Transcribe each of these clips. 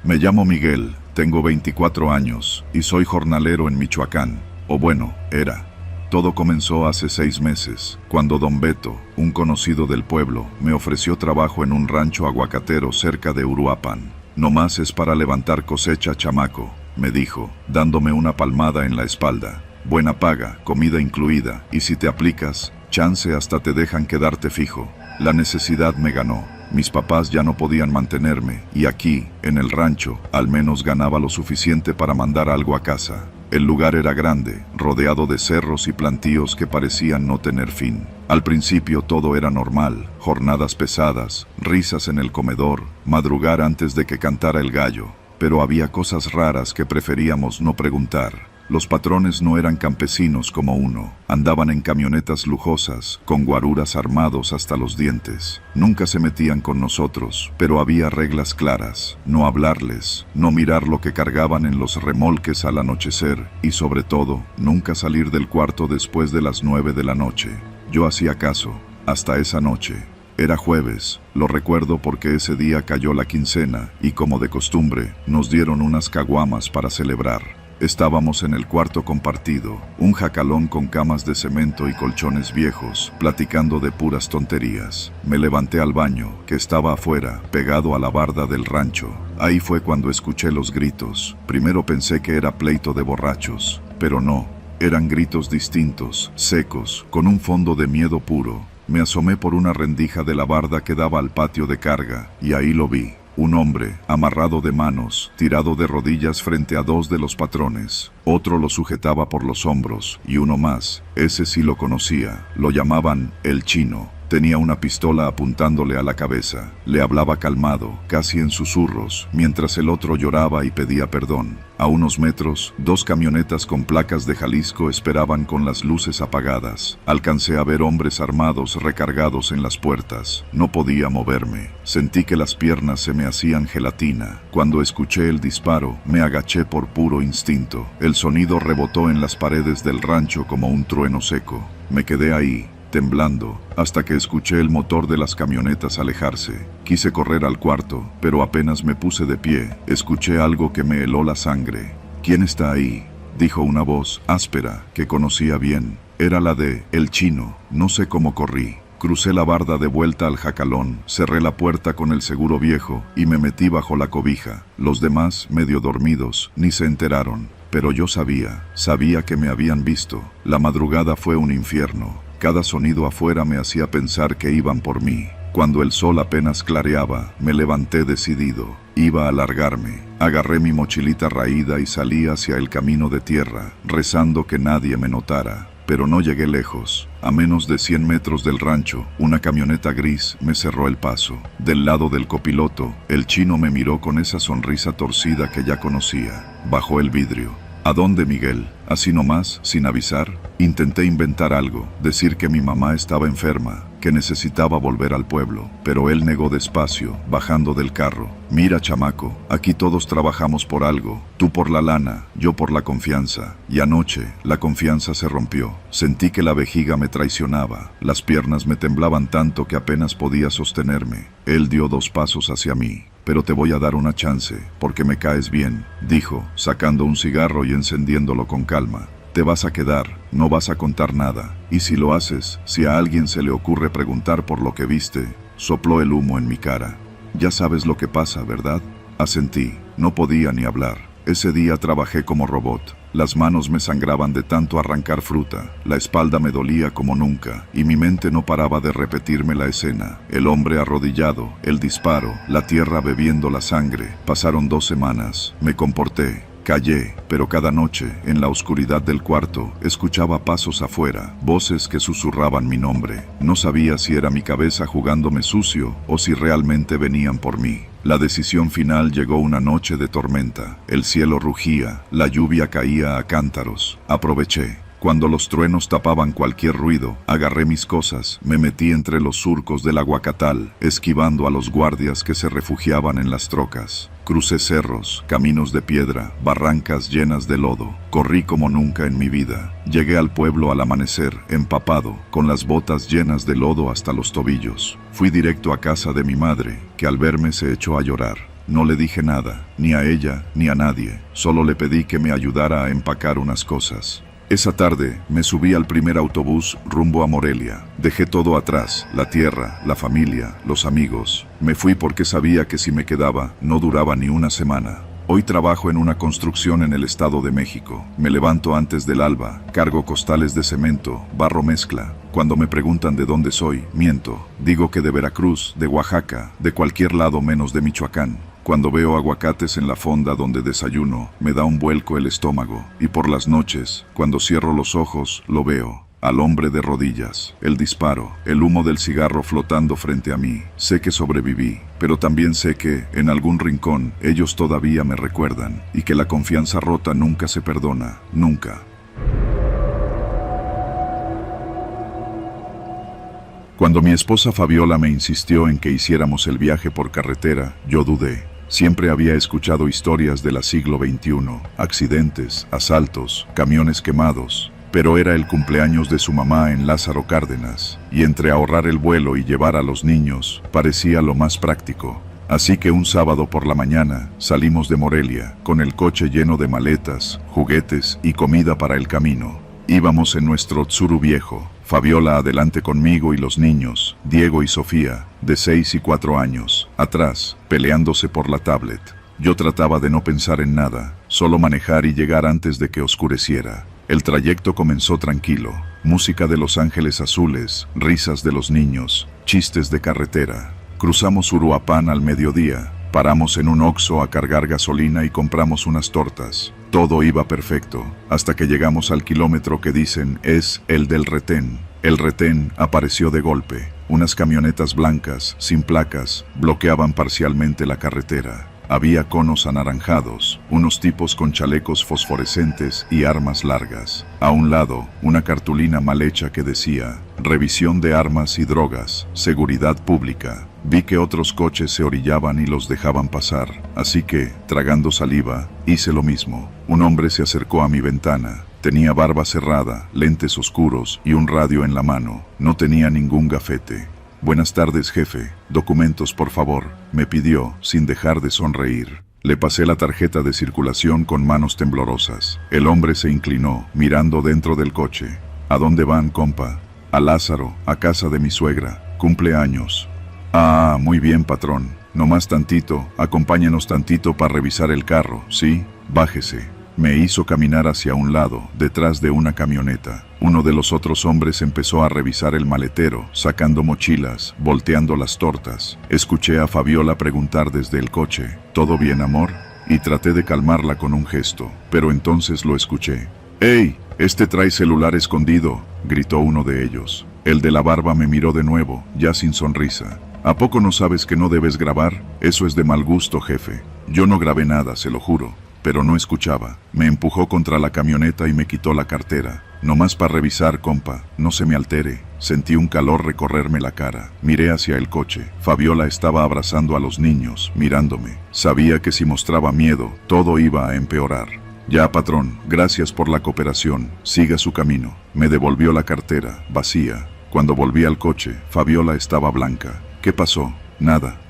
Me llamo Miguel, tengo 24 años y soy jornalero en Michoacán. O bueno, era. Todo comenzó hace 6 meses, cuando don Beto, un conocido del pueblo, me ofreció trabajo en un rancho aguacatero cerca de Uruapan. No más es para levantar cosecha, chamaco, me dijo, dándome una palmada en la espalda. Buena paga, comida incluida, y si te aplicas, chance hasta te dejan quedarte fijo. La necesidad me ganó. Mis papás ya no podían mantenerme, y aquí, en el rancho, al menos ganaba lo suficiente para mandar algo a casa. El lugar era grande, rodeado de cerros y plantíos que parecían no tener fin. Al principio todo era normal, jornadas pesadas, risas en el comedor, madrugar antes de que cantara el gallo. Pero había cosas raras que preferíamos no preguntar. Los patrones no eran campesinos como uno, andaban en camionetas lujosas, con guaruras armados hasta los dientes. Nunca se metían con nosotros, pero había reglas claras: no hablarles, no mirar lo que cargaban en los remolques al anochecer, y sobre todo, nunca salir del cuarto después de las 9 de la noche. Yo hacía caso, hasta esa noche. Era jueves, lo recuerdo porque ese día cayó la quincena, y como de costumbre, nos dieron unas caguamas para celebrar. Estábamos en el cuarto compartido, un jacalón con camas de cemento y colchones viejos, platicando de puras tonterías. Me levanté al baño, que estaba afuera, pegado a la barda del rancho. Ahí fue cuando escuché los gritos. Primero pensé que era pleito de borrachos, pero no. Eran gritos distintos, secos, con un fondo de miedo puro. Me asomé por una rendija de la barda que daba al patio de carga, y ahí lo vi. Un hombre, amarrado de manos, tirado de rodillas frente a 2 de los patrones. Otro lo sujetaba por los hombros, y uno más, ese sí lo conocía, lo llamaban el Chino. Tenía una pistola apuntándole a la cabeza. Le hablaba calmado, casi en susurros, mientras el otro lloraba y pedía perdón. A unos metros, 2 camionetas con placas de Jalisco esperaban con las luces apagadas. Alcancé a ver hombres armados recargados en las puertas. No podía moverme. Sentí que las piernas se me hacían gelatina. Cuando escuché el disparo, me agaché por puro instinto. El sonido rebotó en las paredes del rancho como un trueno seco. Me quedé ahí, temblando, hasta que escuché el motor de las camionetas alejarse. Quise correr al cuarto, pero apenas me puse de pie, escuché algo que me heló la sangre. ¿Quién está ahí?, dijo una voz áspera que conocía bien. Era la de el Chino. No sé cómo corrí. Crucé la barda de vuelta al jacalón, cerré la puerta con el seguro viejo y me metí bajo la cobija. Los demás, medio dormidos, ni se enteraron. Pero yo sabía que me habían visto. La madrugada fue un infierno. Cada sonido afuera me hacía pensar que iban por mí. Cuando el sol apenas clareaba, me levanté decidido. Iba a largarme. Agarré mi mochilita raída y salí hacia el camino de tierra, rezando que nadie me notara. Pero no llegué lejos. A menos de 100 metros del rancho, una camioneta gris me cerró el paso. Del lado del copiloto, el Chino me miró con esa sonrisa torcida que ya conocía. Bajó el vidrio. ¿A dónde, Miguel? Así nomás, sin avisar. Intenté inventar algo, decir que mi mamá estaba enferma, que necesitaba volver al pueblo, pero él negó despacio, bajando del carro. Mira, chamaco, aquí todos trabajamos por algo, tú por la lana, yo por la confianza. Y anoche, la confianza se rompió. Sentí que la vejiga me traicionaba, las piernas me temblaban tanto que apenas podía sostenerme. Él dio 2 pasos hacia mí. Pero te voy a dar una chance, porque me caes bien, dijo, sacando un cigarro y encendiéndolo con calma. Te vas a quedar, no vas a contar nada, y si lo haces, si a alguien se le ocurre preguntar por lo que viste, sopló el humo en mi cara. Ya sabes lo que pasa, ¿verdad? Asentí, no podía ni hablar. Ese día trabajé como robot. Las manos me sangraban de tanto arrancar fruta, la espalda me dolía como nunca, y mi mente no paraba de repetirme la escena. El hombre arrodillado, el disparo, la tierra bebiendo la sangre. Pasaron 2 semanas. Me comporté. Callé, pero cada noche, en la oscuridad del cuarto, escuchaba pasos afuera, voces que susurraban mi nombre. No sabía si era mi cabeza jugándome sucio o si realmente venían por mí. La decisión final llegó una noche de tormenta. El cielo rugía, la lluvia caía a cántaros. Aproveché. Cuando los truenos tapaban cualquier ruido, agarré mis cosas, me metí entre los surcos del aguacatal, esquivando a los guardias que se refugiaban en las trocas. Crucé cerros, caminos de piedra, barrancas llenas de lodo. Corrí como nunca en mi vida. Llegué al pueblo al amanecer, empapado, con las botas llenas de lodo hasta los tobillos. Fui directo a casa de mi madre, que al verme se echó a llorar. No le dije nada, ni a ella, ni a nadie. Solo le pedí que me ayudara a empacar unas cosas. Esa tarde me subí al primer autobús rumbo a Morelia. Dejé todo atrás, la tierra, la familia, los amigos. Me fui porque sabía que si me quedaba, no duraba ni una semana. Hoy trabajo en una construcción en el Estado de México. Me levanto antes del alba, cargo costales de cemento, barro mezcla. Cuando me preguntan de dónde soy, miento. Digo que de Veracruz, de Oaxaca, de cualquier lado menos de Michoacán. Cuando veo aguacates en la fonda donde desayuno, me da un vuelco el estómago. Y por las noches, cuando cierro los ojos, lo veo. Al hombre de rodillas, el disparo, el humo del cigarro flotando frente a mí. Sé que sobreviví, pero también sé que, en algún rincón, ellos todavía me recuerdan, y que la confianza rota nunca se perdona, nunca. Cuando mi esposa Fabiola me insistió en que hiciéramos el viaje por carretera, yo dudé. Siempre había escuchado historias de la siglo XXI, accidentes, asaltos, camiones quemados. Pero era el cumpleaños de su mamá en Lázaro Cárdenas, y entre ahorrar el vuelo y llevar a los niños, parecía lo más práctico. Así que un sábado por la mañana, salimos de Morelia, con el coche lleno de maletas, juguetes y comida para el camino. Íbamos en nuestro Tsuru viejo, Fabiola adelante conmigo y los niños, Diego y Sofía, de 6 y 4 años, atrás, peleándose por la tablet. Yo trataba de no pensar en nada, solo manejar y llegar antes de que oscureciera. El trayecto comenzó tranquilo, música de Los Ángeles Azules, risas de los niños, chistes de carretera. Cruzamos Uruapan al mediodía, paramos en un Oxxo a cargar gasolina y compramos unas tortas. Todo iba perfecto, hasta que llegamos al kilómetro que dicen es el del retén. El retén apareció de golpe. Unas camionetas blancas, sin placas, bloqueaban parcialmente la carretera. Había conos anaranjados, unos tipos con chalecos fosforescentes y armas largas. A un lado, una cartulina mal hecha que decía, revisión de armas y drogas, seguridad pública. Vi que otros coches se orillaban y los dejaban pasar, así que, tragando saliva, hice lo mismo. Un hombre se acercó a mi ventana. Tenía barba cerrada, lentes oscuros y un radio en la mano. No tenía ningún gafete. Buenas tardes, jefe. Documentos, por favor, me pidió, sin dejar de sonreír. Le pasé la tarjeta de circulación con manos temblorosas. El hombre se inclinó, mirando dentro del coche. ¿A dónde van, compa? A Lázaro, a casa de mi suegra. Cumpleaños. Ah, muy bien, patrón. Nomás tantito, acompáñenos tantito para revisar el carro, ¿sí? Bájese. Me hizo caminar hacia un lado, detrás de una camioneta. Uno de los otros hombres empezó a revisar el maletero, sacando mochilas, volteando las tortas. Escuché a Fabiola preguntar desde el coche, ¿todo bien, amor? Y traté de calmarla con un gesto, pero entonces lo escuché. ¡Ey! Este trae celular escondido, gritó uno de ellos. El de la barba me miró de nuevo, ya sin sonrisa. ¿A poco no sabes que no debes grabar? Eso es de mal gusto, jefe. Yo no grabé nada, se lo juro. Pero no escuchaba. Me empujó contra la camioneta y me quitó la cartera. Nomás para revisar, compa, no se me altere. Sentí un calor recorrerme la cara. Miré hacia el coche. Fabiola estaba abrazando a los niños, mirándome. Sabía que si mostraba miedo, todo iba a empeorar. Ya, patrón, gracias por la cooperación. Siga su camino. Me devolvió la cartera, vacía. Cuando volví al coche, Fabiola estaba blanca. ¿Qué pasó? Nada,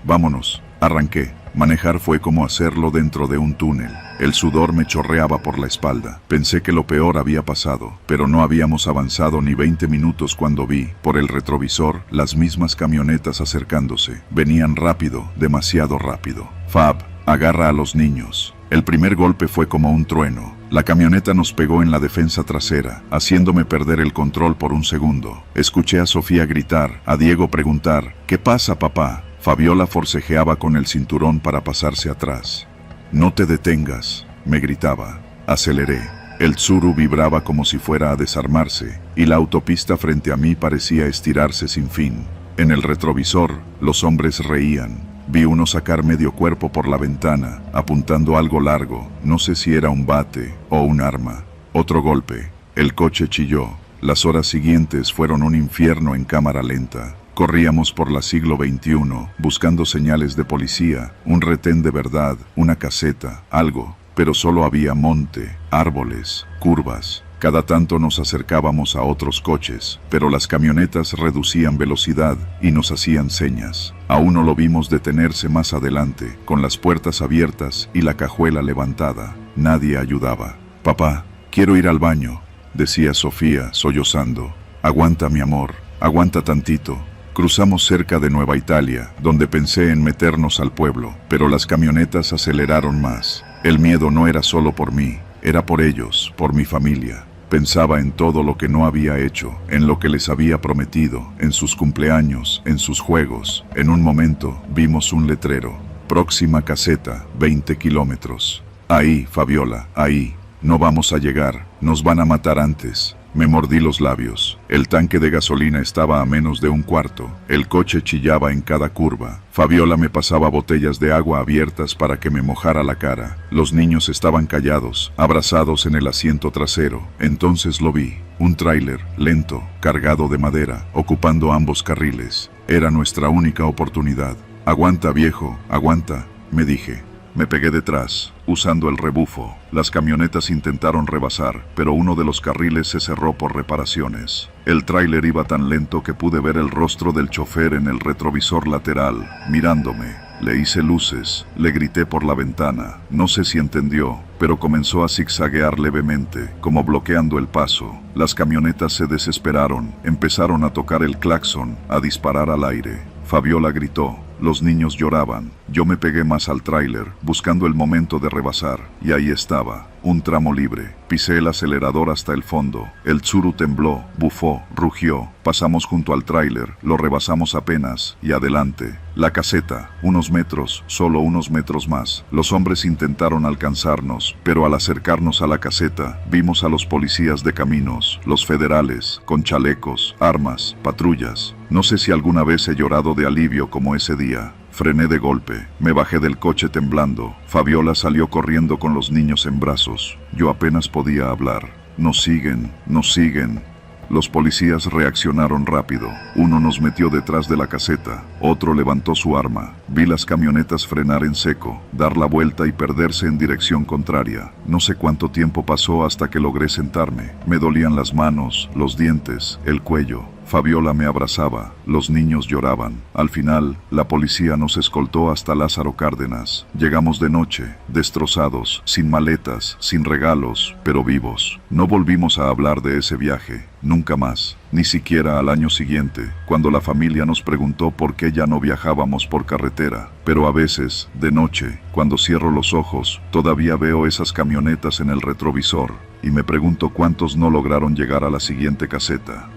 vámonos. Arranqué. Manejar fue como hacerlo dentro de un túnel. El sudor me chorreaba por la espalda. Pensé que lo peor había pasado, pero no habíamos avanzado ni 20 minutos cuando vi, por el retrovisor, las mismas camionetas acercándose. Venían rápido, demasiado rápido. Fab, agarra a los niños. El primer golpe fue como un trueno. La camioneta nos pegó en la defensa trasera, haciéndome perder el control por un segundo. Escuché a Sofía gritar, a Diego preguntar, ¿qué pasa, papá? Fabiola forcejeaba con el cinturón para pasarse atrás. No te detengas, me gritaba. Aceleré. El Tsuru vibraba como si fuera a desarmarse, y la autopista frente a mí parecía estirarse sin fin. En el retrovisor, los hombres reían. Vi uno sacar medio cuerpo por la ventana, apuntando algo largo, no sé si era un bate o un arma. Otro golpe. El coche chilló. Las horas siguientes fueron un infierno en cámara lenta. Corríamos por la siglo XXI, buscando señales de policía, un retén de verdad, una caseta, algo, pero solo había monte, árboles, curvas. Cada tanto nos acercábamos a otros coches, pero las camionetas reducían velocidad y nos hacían señas. A uno lo vimos detenerse más adelante, con las puertas abiertas y la cajuela levantada. Nadie ayudaba. «Papá, quiero ir al baño», decía Sofía, sollozando. «Aguanta, mi amor, aguanta tantito». Cruzamos cerca de Nueva Italia, donde pensé en meternos al pueblo, pero las camionetas aceleraron más. El miedo no era solo por mí, era por ellos, por mi familia. Pensaba en todo lo que no había hecho, en lo que les había prometido, en sus cumpleaños, en sus juegos. En un momento vimos un letrero: próxima caseta, 20 kilómetros. Ahí, Fabiola, ahí. No vamos a llegar, nos van a matar antes. Me mordí los labios. El tanque de gasolina estaba a menos de un cuarto. El coche chillaba en cada curva. Fabiola me pasaba botellas de agua abiertas para que me mojara la cara. Los niños estaban callados, abrazados en el asiento trasero. Entonces lo vi. Un tráiler, lento, cargado de madera, ocupando ambos carriles. Era nuestra única oportunidad. «Aguanta, viejo, aguanta», me dije. Me pegué detrás, usando el rebufo. Las camionetas intentaron rebasar, pero uno de los carriles se cerró por reparaciones. El tráiler iba tan lento que pude ver el rostro del chofer en el retrovisor lateral, mirándome. Le hice luces, le grité por la ventana. No sé si entendió, pero comenzó a zigzaguear levemente, como bloqueando el paso. Las camionetas se desesperaron, empezaron a tocar el claxon, a disparar al aire. Fabiola gritó. Los niños lloraban. Yo me pegué más al tráiler, buscando el momento de rebasar, y ahí estaba, un tramo libre. Pisé el acelerador hasta el fondo. El Tsuru tembló, bufó, rugió. Pasamos junto al tráiler, lo rebasamos apenas, y adelante. La caseta, unos metros, solo unos metros más. Los hombres intentaron alcanzarnos, pero al acercarnos a la caseta, vimos a los policías de caminos, los federales, con chalecos, armas, patrullas. No sé si alguna vez he llorado de alivio como ese día. Frené de golpe, me bajé del coche temblando. Fabiola salió corriendo con los niños en brazos. Yo apenas podía hablar. Nos siguen, nos siguen. Los policías reaccionaron rápido. Uno nos metió detrás de la caseta, otro levantó su arma. Vi las camionetas frenar en seco, dar la vuelta y perderse en dirección contraria. No sé cuánto tiempo pasó hasta que logré sentarme. Me dolían las manos, los dientes, el cuello. Fabiola me abrazaba, los niños lloraban. Al final, la policía nos escoltó hasta Lázaro Cárdenas. Llegamos de noche, destrozados, sin maletas, sin regalos, pero vivos. No volvimos a hablar de ese viaje, nunca más. Ni siquiera al año siguiente, cuando la familia nos preguntó por qué ya no viajábamos por carretera. Pero a veces, de noche, cuando cierro los ojos, todavía veo esas camionetas en el retrovisor, y me pregunto cuántos no lograron llegar a la siguiente caseta.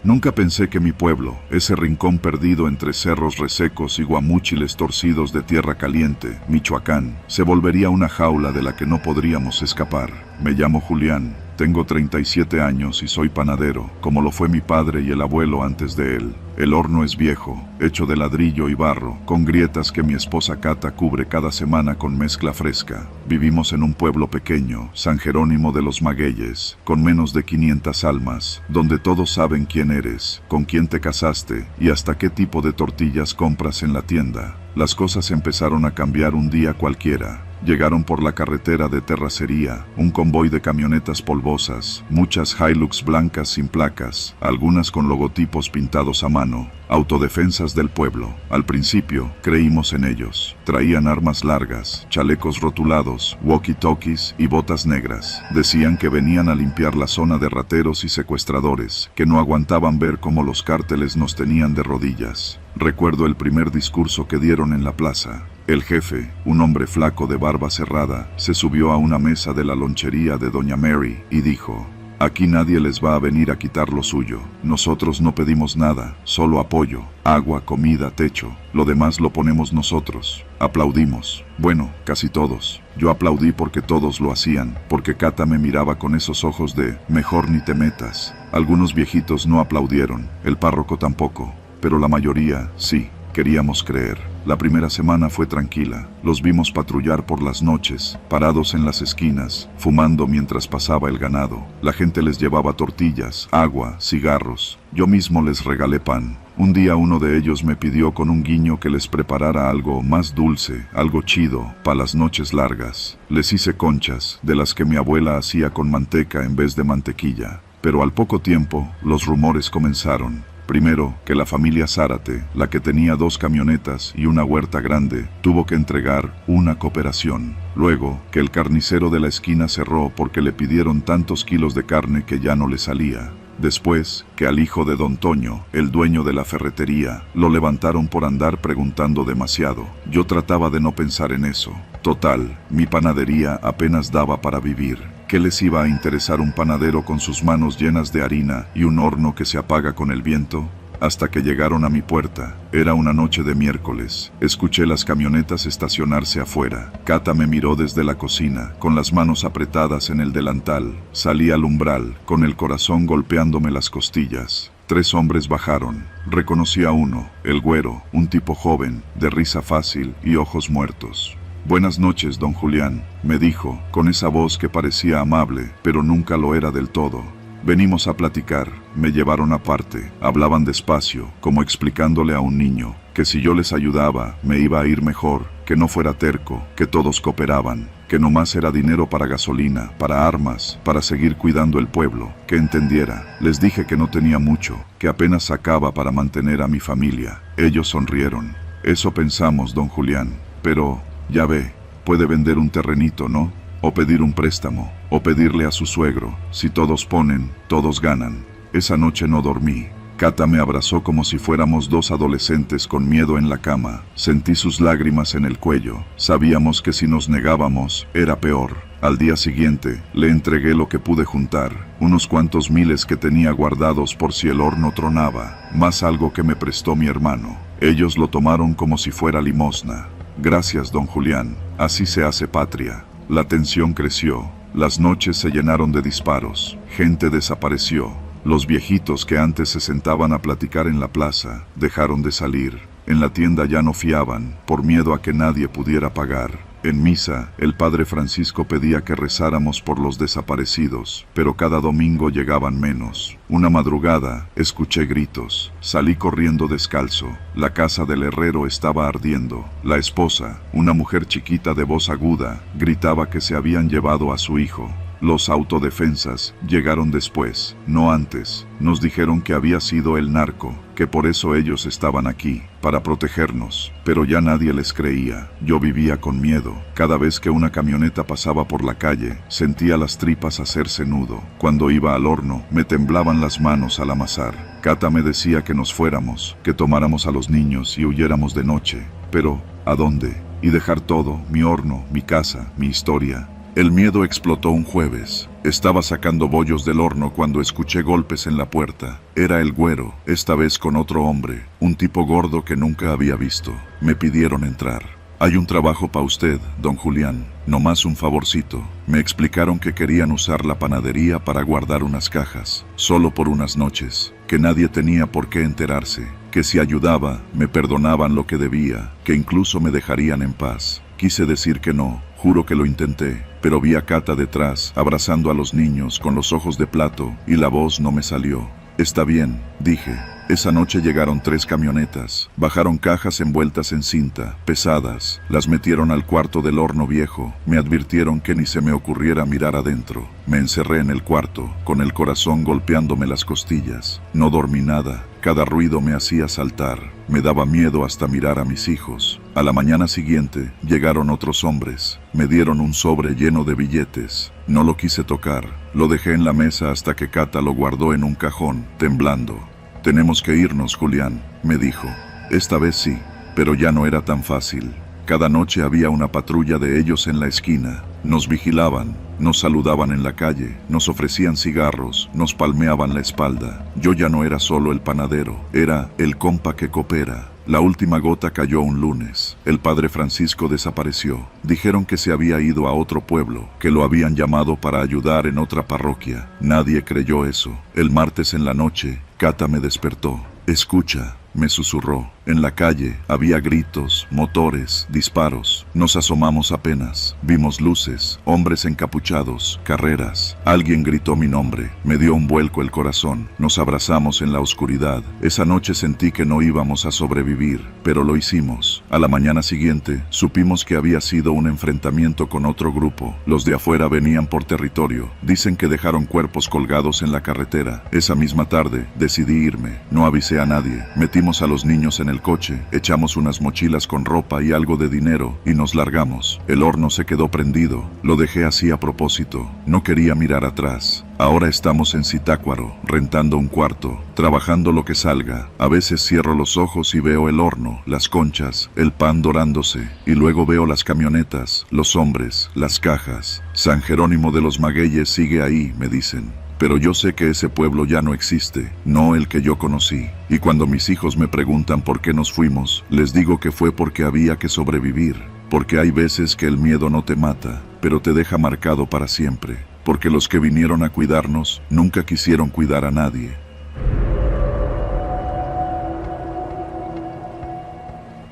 Nunca pensé que mi pueblo, ese rincón perdido entre cerros resecos y guamúchiles torcidos de tierra caliente, Michoacán, se volvería una jaula de la que no podríamos escapar. Me llamo Julián, tengo 37 años y soy panadero, como lo fue mi padre y el abuelo antes de él. El horno es viejo, hecho de ladrillo y barro, con grietas que mi esposa Cata cubre cada semana con mezcla fresca. Vivimos en un pueblo pequeño, San Jerónimo de los Magueyes, con menos de 500 almas, donde todos saben quién eres, con quién te casaste y hasta qué tipo de tortillas compras en la tienda. Las cosas empezaron a cambiar un día cualquiera. Llegaron por la carretera de terracería un convoy de camionetas polvosas, muchas Hilux blancas sin placas, algunas con logotipos pintados a mano, autodefensas del pueblo. Al principio creímos en ellos. Traían armas largas, chalecos rotulados, walkie-talkies y botas negras. Decían que venían a limpiar la zona de rateros y secuestradores, que no aguantaban ver cómo los cárteles nos tenían de rodillas. Recuerdo el primer discurso que dieron en la plaza. El jefe, un hombre flaco de barba cerrada, se subió a una mesa de la lonchería de Doña Mary y dijo: «Aquí nadie les va a venir a quitar lo suyo. Nosotros no pedimos nada, solo apoyo, agua, comida, techo. Lo demás lo ponemos nosotros». Aplaudimos. Bueno, casi todos. Yo aplaudí porque todos lo hacían, porque Cata me miraba con esos ojos de «mejor ni te metas». Algunos viejitos no aplaudieron, el párroco tampoco, pero la mayoría sí. Queríamos creer. La primera semana fue tranquila. Los vimos patrullar por las noches, parados en las esquinas, fumando mientras pasaba el ganado. La gente les llevaba tortillas, agua, cigarros. Yo mismo les regalé pan. Un día uno de ellos me pidió con un guiño que les preparara algo más dulce, algo chido, para las noches largas. Les hice conchas, de las que mi abuela hacía con manteca en vez de mantequilla. Pero al poco tiempo, los rumores comenzaron. Primero, que la familia Zárate, la que tenía 2 camionetas y una huerta grande, tuvo que entregar una cooperación. Luego, que el carnicero de la esquina cerró porque le pidieron tantos kilos de carne que ya no le salía. Después, que al hijo de don Toño, el dueño de la ferretería, lo levantaron por andar preguntando demasiado. Yo trataba de no pensar en eso. Total, mi panadería apenas daba para vivir. ¿Qué les iba a interesar un panadero con sus manos llenas de harina y un horno que se apaga con el viento? Hasta que llegaron a mi puerta. Era una noche de miércoles. Escuché las camionetas estacionarse afuera. Cata me miró desde la cocina, con las manos apretadas en el delantal. Salí al umbral, con el corazón golpeándome las costillas. 3 hombres bajaron. Reconocí a uno, el güero, un tipo joven, de risa fácil y ojos muertos. «Buenas noches, don Julián», me dijo, con esa voz que parecía amable, pero nunca lo era del todo. «Venimos a platicar». Me llevaron aparte, hablaban despacio, como explicándole a un niño, que si yo les ayudaba, me iba a ir mejor, que no fuera terco, que todos cooperaban, que nomás era dinero para gasolina, para armas, para seguir cuidando el pueblo, que entendiera. Les dije que no tenía mucho, que apenas sacaba para mantener a mi familia. Ellos sonrieron. «Eso pensamos, don Julián, pero, ya ve, puede vender un terrenito, ¿no? O pedir un préstamo, o pedirle a su suegro. Si todos ponen, todos ganan». Esa noche no dormí. Cata me abrazó como si fuéramos 2 adolescentes con miedo en la cama. Sentí sus lágrimas en el cuello. Sabíamos que si nos negábamos, era peor. Al día siguiente, le entregué lo que pude juntar, unos cuantos miles que tenía guardados por si el horno tronaba, más algo que me prestó mi hermano. Ellos lo tomaron como si fuera limosna. «Gracias, don Julián, así se hace patria». La tensión creció. Las noches se llenaron de disparos. Gente desapareció. Los viejitos que antes se sentaban a platicar en la plaza, dejaron de salir. En la tienda ya no fiaban, por miedo a que nadie pudiera pagar. En misa, el padre Francisco pedía que rezáramos por los desaparecidos, pero cada domingo llegaban menos. Una madrugada, escuché gritos. Salí corriendo descalzo. La casa del herrero estaba ardiendo. La esposa, una mujer chiquita de voz aguda, gritaba que se habían llevado a su hijo. Los autodefensas llegaron después, no antes. Nos dijeron que había sido el narco, que por eso ellos estaban aquí, para protegernos. Pero ya nadie les creía. Yo vivía con miedo. Cada vez que una camioneta pasaba por la calle, sentía las tripas hacerse nudo. Cuando iba al horno, me temblaban las manos al amasar. Cata me decía que nos fuéramos, que tomáramos a los niños y huyéramos de noche. Pero, ¿a dónde? Y dejar todo, mi horno, mi casa, mi historia. El miedo explotó un jueves. Estaba sacando bollos del horno cuando escuché golpes en la puerta. Era el güero, esta vez con otro hombre, un tipo gordo que nunca había visto. Me pidieron entrar. «Hay un trabajo para usted, don Julián, nomás un favorcito». Me explicaron que querían usar la panadería para guardar unas cajas, solo por unas noches, que nadie tenía por qué enterarse, que si ayudaba, me perdonaban lo que debía, que incluso me dejarían en paz. Quise decir que no, juro que lo intenté, pero vi a Cata detrás, abrazando a los niños con los ojos de plato, y la voz no me salió. «Está bien», dije. Esa noche llegaron 3 camionetas, bajaron cajas envueltas en cinta, pesadas, las metieron al cuarto del horno viejo, me advirtieron que ni se me ocurriera mirar adentro. Me encerré en el cuarto, con el corazón golpeándome las costillas. No dormí nada, cada ruido me hacía saltar, me daba miedo hasta mirar a mis hijos. A la mañana siguiente, llegaron otros hombres, me dieron un sobre lleno de billetes. No lo quise tocar, lo dejé en la mesa hasta que Cata lo guardó en un cajón, temblando. «Tenemos que irnos, Julián», me dijo. Esta vez sí, pero ya no era tan fácil. Cada noche había una patrulla de ellos en la esquina. Nos vigilaban, nos saludaban en la calle, nos ofrecían cigarros, nos palmeaban la espalda. Yo ya no era solo el panadero, era el compa que coopera. La última gota cayó un lunes. El padre Francisco desapareció. Dijeron que se había ido a otro pueblo, que lo habían llamado para ayudar en otra parroquia. Nadie creyó eso. El martes en la noche, Cata me despertó. «Escucha», me susurró. En la calle había gritos, motores, disparos. Nos asomamos apenas. Vimos luces, hombres encapuchados, carreras. Alguien gritó mi nombre. Me dio un vuelco el corazón. Nos abrazamos en la oscuridad. Esa noche sentí que no íbamos a sobrevivir, pero lo hicimos. A la mañana siguiente, supimos que había sido un enfrentamiento con otro grupo. Los de afuera venían por territorio. Dicen que dejaron cuerpos colgados en la carretera. Esa misma tarde, decidí irme. No avisé a nadie. Metimos a los niños en el coche, echamos unas mochilas con ropa y algo de dinero y nos largamos. El horno se quedó prendido. Lo dejé así a propósito. No quería mirar atrás. Ahora estamos en Zitácuaro, rentando un cuarto, trabajando lo que salga. A veces cierro los ojos y veo el horno, las conchas, el pan dorándose, y luego veo las camionetas, los hombres, las cajas. San Jerónimo de los Magueyes sigue ahí, me dicen. Pero yo sé que ese pueblo ya no existe, no el que yo conocí. Y cuando mis hijos me preguntan por qué nos fuimos, les digo que fue porque había que sobrevivir. Porque hay veces que el miedo no te mata, pero te deja marcado para siempre. Porque los que vinieron a cuidarnos nunca quisieron cuidar a nadie.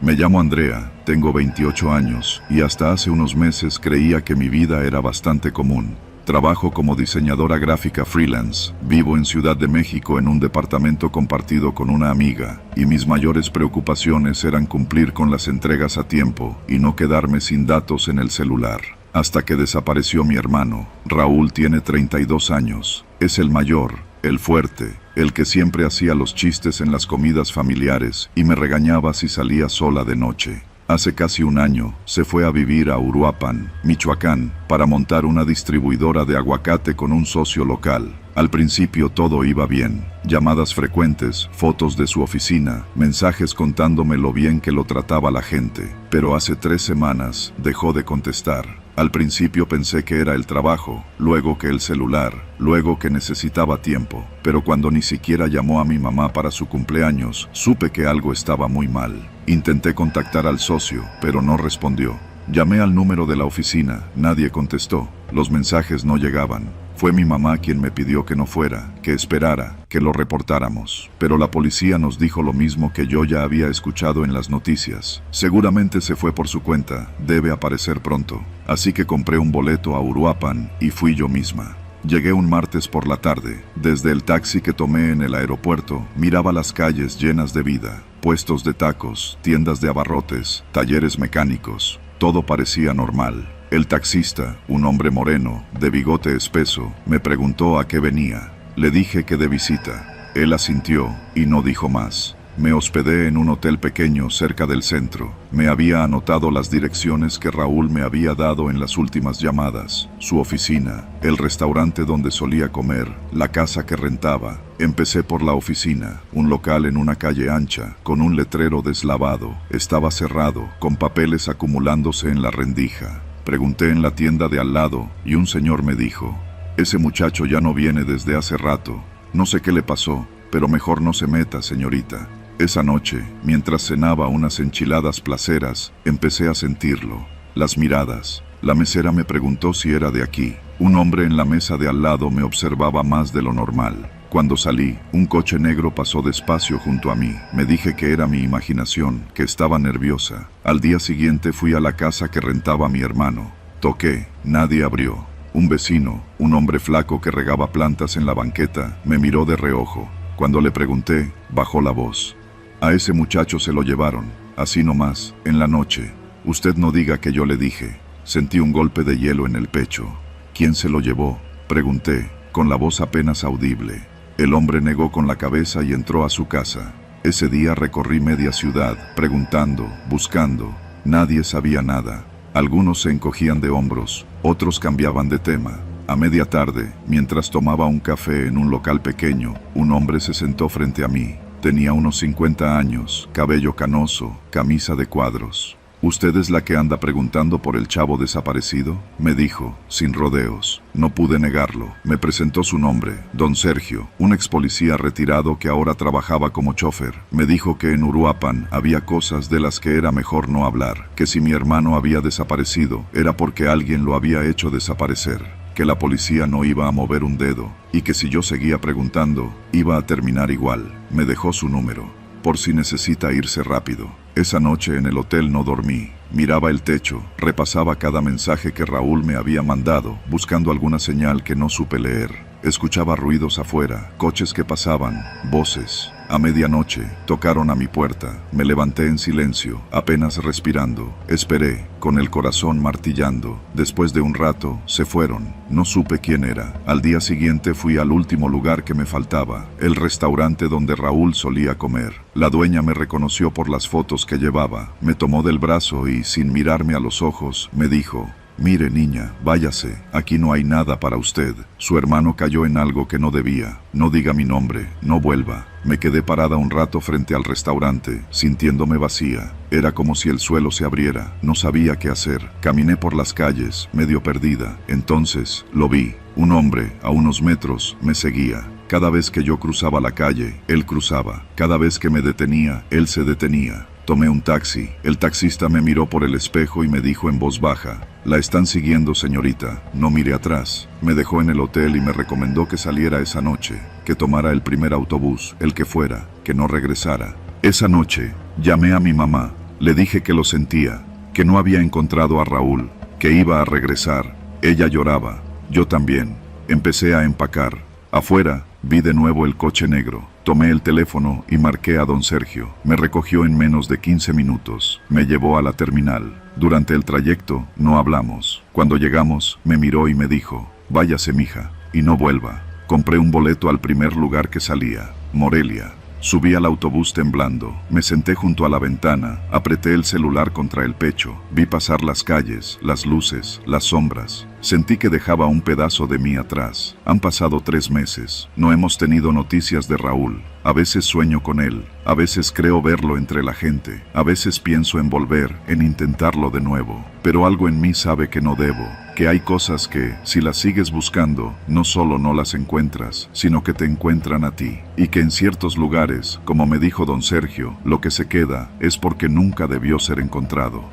Me llamo Andrea, tengo 28 años, y hasta hace unos meses creía que mi vida era bastante común. Trabajo como diseñadora gráfica freelance, vivo en Ciudad de México en un departamento compartido con una amiga, y mis mayores preocupaciones eran cumplir con las entregas a tiempo y no quedarme sin datos en el celular. Hasta que desapareció mi hermano. Raúl tiene 32 años, es el mayor, el fuerte, el que siempre hacía los chistes en las comidas familiares y me regañaba si salía sola de noche. Hace casi un año, se fue a vivir a Uruapan, Michoacán, para montar una distribuidora de aguacate con un socio local. Al principio todo iba bien, llamadas frecuentes, fotos de su oficina, mensajes contándome lo bien que lo trataba la gente. Pero hace 3 semanas, dejó de contestar. Al principio pensé que era el trabajo, luego que el celular, luego que necesitaba tiempo. Pero cuando ni siquiera llamó a mi mamá para su cumpleaños, supe que algo estaba muy mal. Intenté contactar al socio, pero no respondió. Llamé al número de la oficina, nadie contestó, los mensajes no llegaban. Fue mi mamá quien me pidió que no fuera, que esperara, que lo reportáramos. Pero la policía nos dijo lo mismo que yo ya había escuchado en las noticias. Seguramente se fue por su cuenta, debe aparecer pronto. Así que compré un boleto a Uruapan y fui yo misma. Llegué un martes por la tarde. Desde el taxi que tomé en el aeropuerto, miraba las calles llenas de vida. Puestos de tacos, tiendas de abarrotes, talleres mecánicos. Todo parecía normal. El taxista, un hombre moreno, de bigote espeso, me preguntó a qué venía. Le dije que de visita. Él asintió y no dijo más. Me hospedé en un hotel pequeño cerca del centro. Me había anotado las direcciones que Raúl me había dado en las últimas llamadas, su oficina, el restaurante donde solía comer, la casa que rentaba. Empecé por la oficina, un local en una calle ancha, con un letrero deslavado. Estaba cerrado, con papeles acumulándose en la rendija. Pregunté en la tienda de al lado y un señor me dijo: «Ese muchacho ya no viene desde hace rato. No sé qué le pasó, pero mejor no se meta, señorita». Esa noche, mientras cenaba unas enchiladas placeras, empecé a sentirlo. Las miradas. La mesera me preguntó si era de aquí. Un hombre en la mesa de al lado me observaba más de lo normal. Cuando salí, un coche negro pasó despacio junto a mí. Me dije que era mi imaginación, que estaba nerviosa. Al día siguiente fui a la casa que rentaba mi hermano. Toqué, nadie abrió. Un vecino, un hombre flaco que regaba plantas en la banqueta, me miró de reojo. Cuando le pregunté, bajó la voz. «A ese muchacho se lo llevaron, así nomás, en la noche. Usted no diga que yo le dije». Sentí un golpe de hielo en el pecho. «¿Quién se lo llevó?», pregunté, con la voz apenas audible. El hombre negó con la cabeza y entró a su casa. Ese día recorrí media ciudad, preguntando, buscando. Nadie sabía nada. Algunos se encogían de hombros, otros cambiaban de tema. A media tarde, mientras tomaba un café en un local pequeño, un hombre se sentó frente a mí. Tenía unos 50 años, cabello canoso, camisa de cuadros. «¿Usted es la que anda preguntando por el chavo desaparecido?», me dijo, sin rodeos. No pude negarlo. Me presentó su nombre, don Sergio, un ex policía retirado que ahora trabajaba como chofer. Me dijo que en Uruapan había cosas de las que era mejor no hablar, que si mi hermano había desaparecido, era porque alguien lo había hecho desaparecer, que la policía no iba a mover un dedo, y que si yo seguía preguntando, iba a terminar igual. Me dejó su número. «¿Usted es la que anda preguntando por el chavo desaparecido?», me dijo, sin rodeos. No pude negarlo. Me presentó su nombre, don Sergio, un ex policía retirado que ahora trabajaba como chofer. Me dijo que en Uruapan había cosas de las que era mejor no hablar, que si mi hermano había desaparecido, era porque alguien lo había hecho desaparecer, que la policía no iba a mover un dedo, y que si yo seguía preguntando, iba a terminar igual. por si necesita irse rápido. Esa noche en el hotel no dormí. Miraba el techo, repasaba cada mensaje que Raúl me había mandado, buscando alguna señal que no supe leer. Escuchaba ruidos afuera, coches que pasaban, voces. A medianoche, tocaron a mi puerta. Me levanté en silencio, apenas respirando. Esperé, con el corazón martillando. Después de un rato, se fueron. No supe quién era. Al día siguiente fui al último lugar que me faltaba, el restaurante donde Raúl solía comer. La dueña me reconoció por las fotos que llevaba. Me tomó del brazo y, sin mirarme a los ojos, me dijo: «Mire, niña, váyase, aquí no hay nada para usted». Su hermano cayó en algo que no debía. «No diga mi nombre, no vuelva». Me quedé parada un rato frente al restaurante, sintiéndome vacía. Era como si el suelo se abriera. No sabía qué hacer. Caminé por las calles, medio perdida. Entonces, lo vi. Un hombre, a unos metros, me seguía. Cada vez que yo cruzaba la calle, él cruzaba. Cada vez que me detenía, él se detenía. Tomé un taxi. El taxista me miró por el espejo y me dijo en voz baja: «La están siguiendo, señorita, no mire atrás». Me dejó en el hotel y me recomendó que saliera esa noche, que tomara el primer autobús, el que fuera, que no regresara. Esa noche, llamé a mi mamá. Le dije que lo sentía, que no había encontrado a Raúl, que iba a regresar. Ella lloraba, yo también. Empecé a empacar. Afuera, vi de nuevo el coche negro. Tomé el teléfono y marqué a don Sergio. Me recogió en menos de 15 minutos. Me llevó a la terminal. Durante el trayecto, no hablamos. Cuando llegamos, me miró y me dijo: «Váyase, mija, y no vuelva». Compré un boleto al primer lugar que salía, Morelia. Subí al autobús temblando. Me senté junto a la ventana, apreté el celular contra el pecho. Vi pasar las calles, las luces, las sombras. Sentí que dejaba un pedazo de mí atrás. Han pasado 3 meses. No hemos tenido noticias de Raúl. A veces sueño con él. A veces creo verlo entre la gente. A veces pienso en volver, en intentarlo de nuevo. Pero algo en mí sabe que no debo. Que hay cosas que, si las sigues buscando, no solo no las encuentras, sino que te encuentran a ti. Y que en ciertos lugares, como me dijo don Sergio, lo que se queda es porque nunca debió ser encontrado.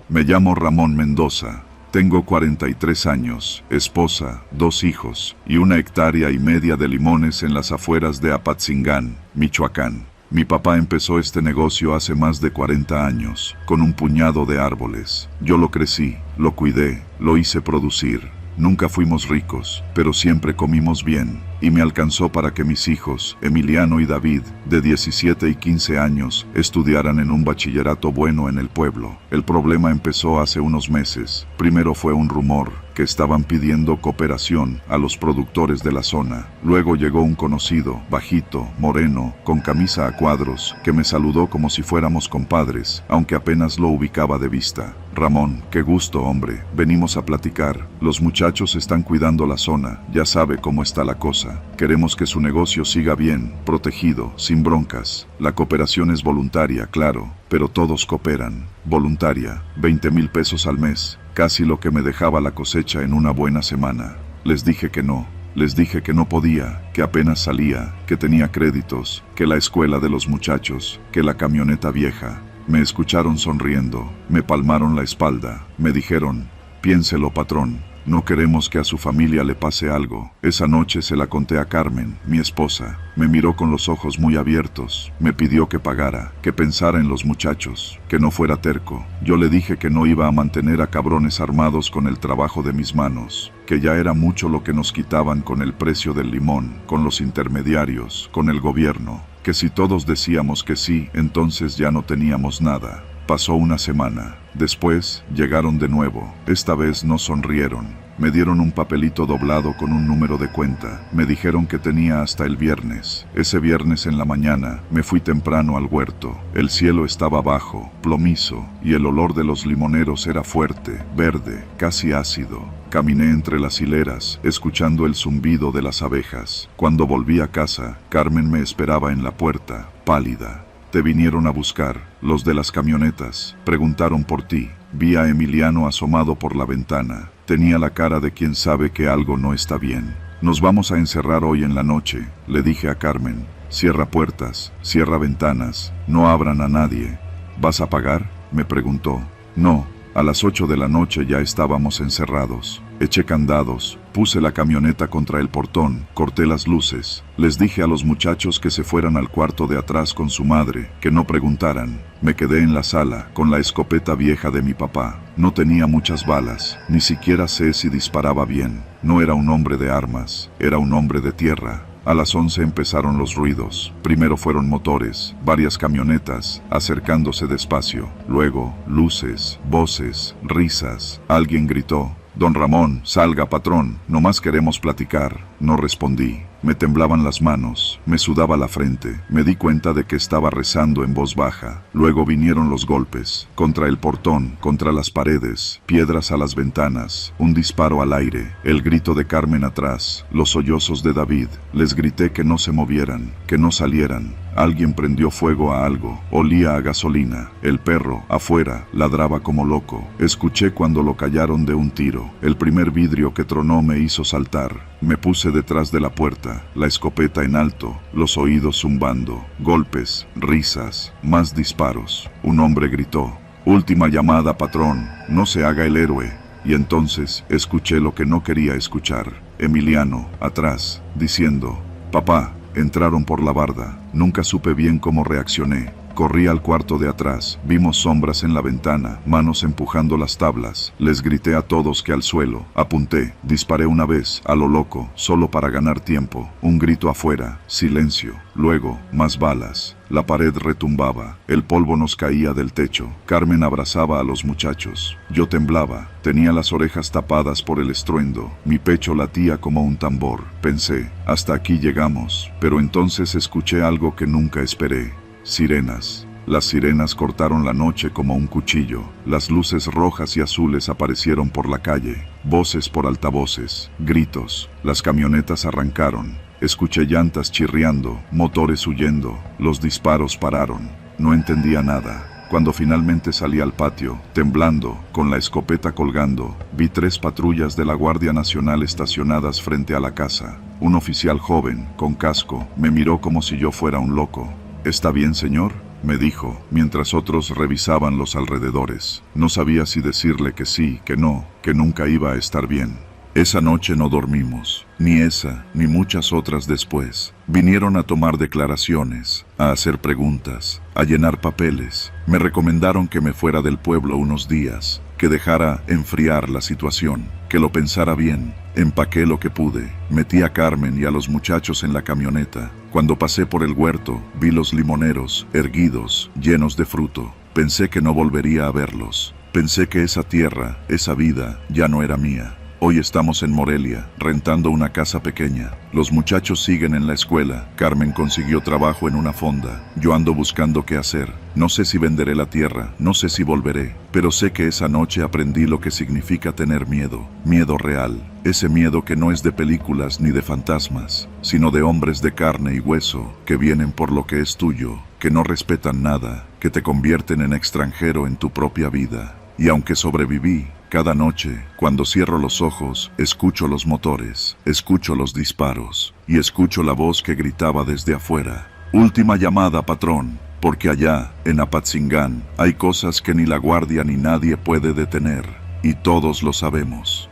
Me llamo Ramón Mendoza. Tengo 43 años, esposa, 2 hijos y 1,5 hectáreas de limones en las afueras de Apatzingán, Michoacán. Mi papá empezó este negocio hace más de 40 años, con un puñado de árboles. Yo lo crecí, lo cuidé, lo hice producir. Nunca fuimos ricos, pero siempre comimos bien, y me alcanzó para que mis hijos, Emiliano y David, de 17 y 15 años, estudiaran en un bachillerato bueno en el pueblo. El problema empezó hace unos meses. Primero fue un rumor, que estaban pidiendo cooperación a los productores de la zona. Luego llegó un conocido, bajito, moreno, con camisa a cuadros, que me saludó como si fuéramos compadres, aunque apenas lo ubicaba de vista. «Ramón, qué gusto, hombre. Venimos a platicar. Los muchachos están cuidando la zona. Ya sabe cómo está la cosa. Queremos que su negocio siga bien, protegido, sin broncas. La cooperación es voluntaria, claro, pero todos cooperan. Voluntaria, 20,000 pesos al mes, casi lo que me dejaba la cosecha en una buena semana». Les dije que no. Les dije que no podía, que apenas salía, que tenía créditos, que la escuela de los muchachos, que la camioneta vieja. Me escucharon sonriendo, me palmaron la espalda, me dijeron: «Piénselo, patrón, no queremos que a su familia le pase algo». Esa noche se la conté a Carmen, mi esposa. Me miró con los ojos muy abiertos, me pidió que pagara, que pensara en los muchachos, que no fuera terco. Yo le dije que no iba a mantener a cabrones armados con el trabajo de mis manos, que ya era mucho lo que nos quitaban con el precio del limón, con los intermediarios, con el gobierno, que si todos decíamos que sí, entonces ya no teníamos nada. Pasó una semana. Después, llegaron de nuevo. Esta vez no sonrieron. Me dieron un papelito doblado con un número de cuenta. Me dijeron que tenía hasta el viernes. Ese viernes en la mañana, me fui temprano al huerto. El cielo estaba bajo, plomizo, y el olor de los limoneros era fuerte, verde, casi ácido. Caminé entre las hileras, escuchando el zumbido de las abejas. Cuando volví a casa, Carmen me esperaba en la puerta, pálida. «Te vinieron a buscar, los de las camionetas. Preguntaron por ti». Vi a Emiliano asomado por la ventana. Tenía la cara de quien sabe que algo no está bien. «Nos vamos a encerrar hoy en la noche», le dije a Carmen. «Cierra puertas, cierra ventanas, no abran a nadie». «¿Vas a pagar?», me preguntó. «No, A las 8 de la noche ya estábamos encerrados. Eché candados, puse la camioneta contra el portón, corté las luces. Les dije a los muchachos que se fueran al cuarto de atrás con su madre, que no preguntaran. Me quedé en la sala, con la escopeta vieja de mi papá. No tenía muchas balas, ni siquiera sé si disparaba bien. No era un hombre de armas, era un hombre de tierra. A las 11 empezaron los ruidos. Primero fueron motores, varias camionetas, acercándose despacio. Luego, luces, voces, risas. Alguien gritó: «Don Ramón, salga, patrón, nomás queremos platicar». No respondí. Me temblaban las manos, me sudaba la frente, me di cuenta de que estaba rezando en voz baja. Luego vinieron los golpes, contra el portón, contra las paredes, piedras a las ventanas, un disparo al aire, el grito de Carmen atrás, los sollozos de David. Les grité que no se movieran, que no salieran. Alguien prendió fuego a algo, olía a gasolina. El perro, afuera, ladraba como loco. Escuché cuando lo callaron de un tiro. El primer vidrio que tronó me hizo saltar. Me puse detrás de la puerta, la escopeta en alto, los oídos zumbando. Golpes, risas, más disparos. Un hombre gritó: «Última llamada, patrón, no se haga el héroe». Y entonces escuché lo que no quería escuchar. Emiliano, atrás, diciendo: «Papá». Entraron por la barda. Nunca supe bien cómo reaccioné. Corrí al cuarto de atrás. Vimos sombras en la ventana, manos empujando las tablas. Les grité a todos que al suelo. Apunté. Disparé una vez, a lo loco, solo para ganar tiempo. Un grito afuera. Silencio. Luego, más balas. La pared retumbaba. El polvo nos caía del techo. Carmen abrazaba a los muchachos. Yo temblaba. Tenía las orejas tapadas por el estruendo. Mi pecho latía como un tambor. Pensé: hasta aquí llegamos. Pero entonces escuché algo que nunca esperé. Sirenas. Las sirenas cortaron la noche como un cuchillo. Las luces rojas y azules aparecieron por la calle. Voces por altavoces. Gritos. Las camionetas arrancaron. Escuché llantas chirriando, motores huyendo. Los disparos pararon. No entendía nada. Cuando finalmente salí al patio, temblando, con la escopeta colgando, vi 3 patrullas de la Guardia Nacional estacionadas frente a la casa. Un oficial joven, con casco, me miró como si yo fuera un loco. «¿Está bien, señor?», me dijo, mientras otros revisaban los alrededores. No sabía si decirle que sí, que no, que nunca iba a estar bien. Esa noche no dormimos, ni esa, ni muchas otras después. Vinieron a tomar declaraciones, a hacer preguntas, a llenar papeles. Me recomendaron que me fuera del pueblo unos días, que dejara enfriar la situación, que lo pensara bien. Empaqué lo que pude, metí a Carmen y a los muchachos en la camioneta. Cuando pasé por el huerto, vi los limoneros, erguidos, llenos de fruto. Pensé que no volvería a verlos. Pensé que esa tierra, esa vida, ya no era mía. Hoy estamos en Morelia, rentando una casa pequeña. Los muchachos siguen en la escuela. Carmen consiguió trabajo en una fonda. Yo ando buscando qué hacer. No sé si venderé la tierra, no sé si volveré, pero sé que esa noche aprendí lo que significa tener miedo. Miedo real. Ese miedo que no es de películas ni de fantasmas, sino de hombres de carne y hueso, que vienen por lo que es tuyo, que no respetan nada, que te convierten en extranjero en tu propia vida. Y aunque sobreviví, cada noche, cuando cierro los ojos, escucho los motores, escucho los disparos, y escucho la voz que gritaba desde afuera: «Última llamada, patrón», porque allá, en Apatzingán, hay cosas que ni la guardia ni nadie puede detener, y todos lo sabemos.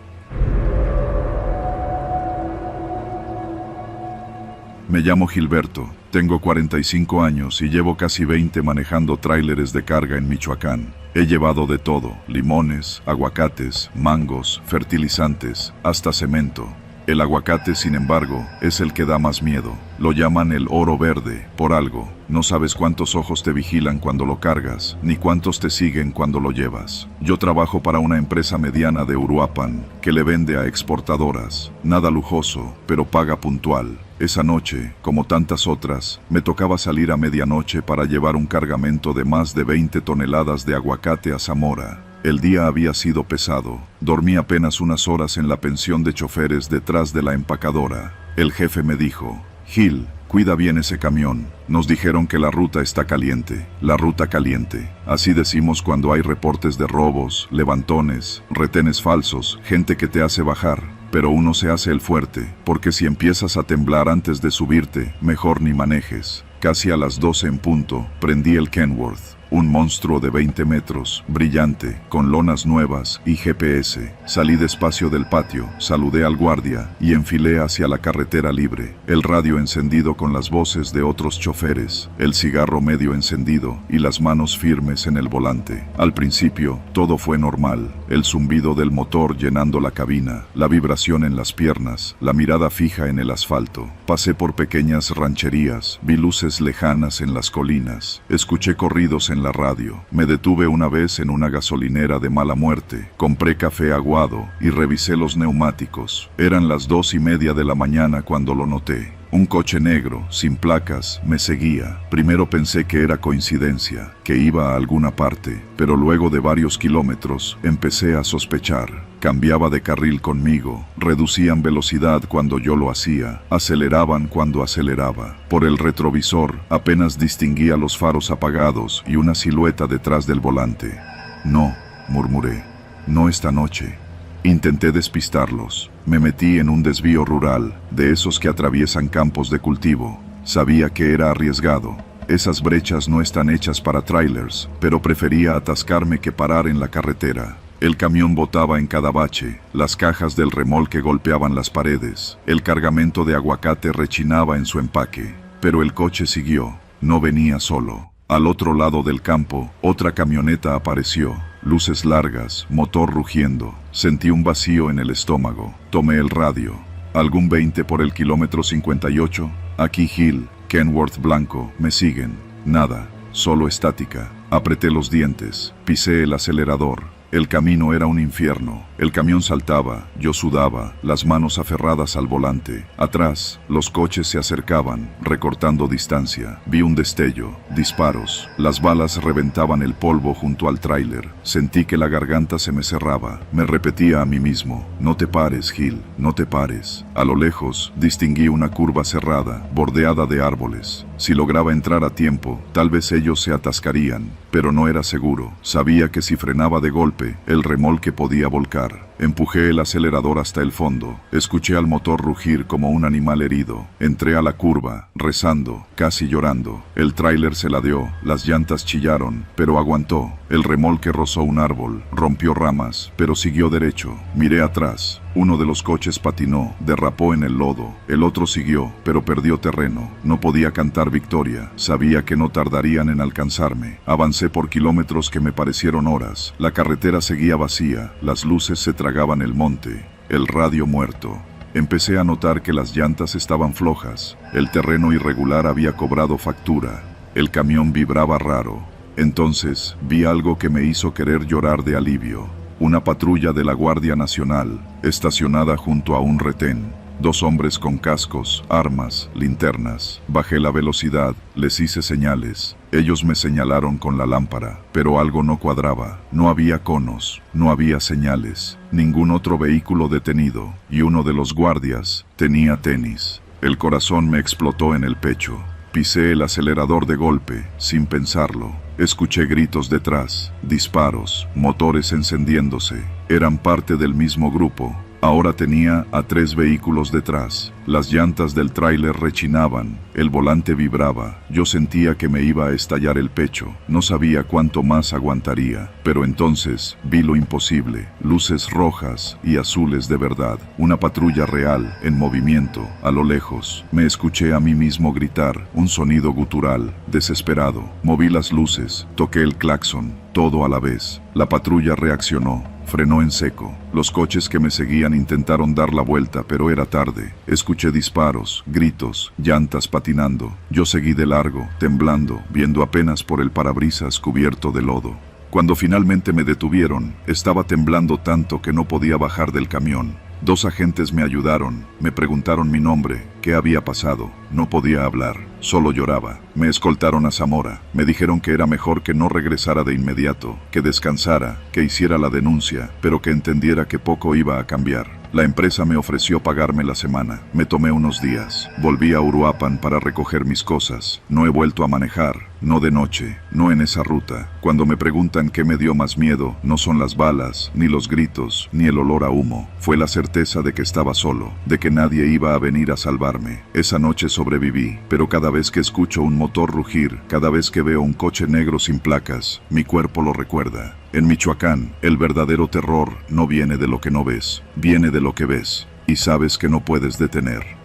Me llamo Gilberto, tengo 45 años y llevo casi 20 manejando tráileres de carga en Michoacán. He llevado de todo: limones, aguacates, mangos, fertilizantes, hasta cemento. El aguacate, sin embargo, es el que da más miedo. Lo llaman el oro verde, por algo. No sabes cuántos ojos te vigilan cuando lo cargas, ni cuántos te siguen cuando lo llevas. Yo trabajo para una empresa mediana de Uruapan, que le vende a exportadoras. Nada lujoso, pero paga puntual. Esa noche, como tantas otras, me tocaba salir a medianoche para llevar un cargamento de más de 20 toneladas de aguacate a Zamora. El día había sido pesado. Dormí apenas unas horas en la pensión de choferes detrás de la empacadora. El jefe me dijo: «Gil, cuida bien ese camión. Nos dijeron que la ruta está caliente». La ruta caliente. Así decimos cuando hay reportes de robos, levantones, retenes falsos, gente que te hace bajar. Pero uno se hace el fuerte, porque si empiezas a temblar antes de subirte, mejor ni manejes. Casi a las 12 en punto, prendí el Kenworth. un monstruo de 20 metros, brillante, con lonas nuevas y GPS. Salí despacio del patio, saludé al guardia y enfilé hacia la carretera libre, el radio encendido con las voces de otros choferes, el cigarro medio encendido y las manos firmes en el volante. Al principio, todo fue normal, el zumbido del motor llenando la cabina, la vibración en las piernas, la mirada fija en el asfalto. Pasé por pequeñas rancherías, vi luces lejanas en las colinas, escuché corridos en la radio. Me detuve una vez en una gasolinera de mala muerte, compré café aguado y revisé los neumáticos. Eran las 2:30 de la mañana cuando lo noté. Un coche negro, sin placas, me seguía. Primero pensé que era coincidencia, que iba a alguna parte, pero luego de varios kilómetros empecé a sospechar. Cambiaba de carril conmigo, reducían velocidad cuando yo lo hacía, aceleraban cuando aceleraba. Por el retrovisor apenas distinguía los faros apagados y una silueta detrás del volante. No, murmuré, no esta noche. Intenté despistarlos. Me metí en un desvío rural, de esos que atraviesan campos de cultivo. Sabía que era arriesgado. Esas brechas no están hechas para trailers, pero prefería atascarme que parar en la carretera. El camión botaba en cada bache, las cajas del remolque golpeaban las paredes, el cargamento de aguacate rechinaba en su empaque. Pero el coche siguió, no venía solo. Al otro lado del campo, otra camioneta apareció. Luces largas, motor rugiendo. Sentí un vacío en el estómago. Tomé el radio. ¿Algún 20 por el kilómetro 58? Aquí Hill, Kenworth blanco, me siguen. Nada, solo estática. Apreté los dientes, pisé el acelerador. El camino era un infierno. El camión saltaba, yo sudaba, las manos aferradas al volante. Atrás, los coches se acercaban, recortando distancia. Vi un destello, disparos. Las balas reventaban el polvo junto al tráiler. Sentí que la garganta se me cerraba. Me repetía a mí mismo, no te pares, Gil, no te pares. A lo lejos, distinguí una curva cerrada, bordeada de árboles. Si lograba entrar a tiempo, tal vez ellos se atascarían, pero no era seguro. Sabía que si frenaba de golpe, el remolque podía volcar. Empujé el acelerador hasta el fondo. Escuché al motor rugir como un animal herido. Entré a la curva, rezando, casi llorando. El tráiler se ladeó, las llantas chillaron, pero aguantó. El remolque rozó un árbol, rompió ramas, pero siguió derecho. Miré atrás. Uno de los coches patinó, derrapó en el lodo. El otro siguió, pero perdió terreno. No podía cantar victoria. Sabía que no tardarían en alcanzarme. Avancé por kilómetros que me parecieron horas. La carretera seguía vacía. Las luces se tragaban el monte. El radio muerto. Empecé a notar que las llantas estaban flojas. El terreno irregular había cobrado factura. El camión vibraba raro. Entonces vi algo que me hizo querer llorar de alivio. Una patrulla de la Guardia Nacional, estacionada junto a un retén. 2 hombres con cascos, armas, linternas. Bajé la velocidad, les hice señales. Ellos me señalaron con la lámpara, pero algo no cuadraba. No había conos, no había señales, ningún otro vehículo detenido, y uno de los guardias tenía tenis. El corazón me explotó en el pecho. Pisé el acelerador de golpe, sin pensarlo. Escuché gritos detrás, disparos, motores encendiéndose. Eran parte del mismo grupo. Ahora tenía a 3 vehículos detrás. Las llantas del tráiler rechinaban, el volante vibraba. Yo sentía que me iba a estallar el pecho. No sabía cuánto más aguantaría. Pero entonces vi lo imposible. Luces rojas y azules de verdad. Una patrulla real, en movimiento, a lo lejos. Me escuché a mí mismo gritar, un sonido gutural, desesperado. Moví las luces, toqué el claxon, todo a la vez. La patrulla reaccionó. Frenó en seco. Los coches que me seguían intentaron dar la vuelta, pero era tarde. Escuché disparos, gritos, llantas patinando. Yo seguí de largo, temblando, viendo apenas por el parabrisas cubierto de lodo. Cuando finalmente me detuvieron, estaba temblando tanto que no podía bajar del camión. 2 agentes me ayudaron, me preguntaron mi nombre, qué había pasado. No podía hablar, solo lloraba. Me escoltaron a Zamora, me dijeron que era mejor que no regresara de inmediato, que descansara, que hiciera la denuncia, pero que entendiera que poco iba a cambiar. La empresa me ofreció pagarme la semana. Me tomé unos días. Volví a Uruapan para recoger mis cosas. No he vuelto a manejar. no de noche, no en esa ruta. Cuando me preguntan qué me dio más miedo, no son las balas, ni los gritos, ni el olor a humo. Fue la certeza de que estaba solo, de que nadie iba a venir a salvarme. Esa noche sobreviví, pero cada vez que escucho un motor rugir, cada vez que veo un coche negro sin placas, mi cuerpo lo recuerda. En Michoacán, el verdadero terror no viene de lo que no ves, viene de lo que ves, y sabes que no puedes detener.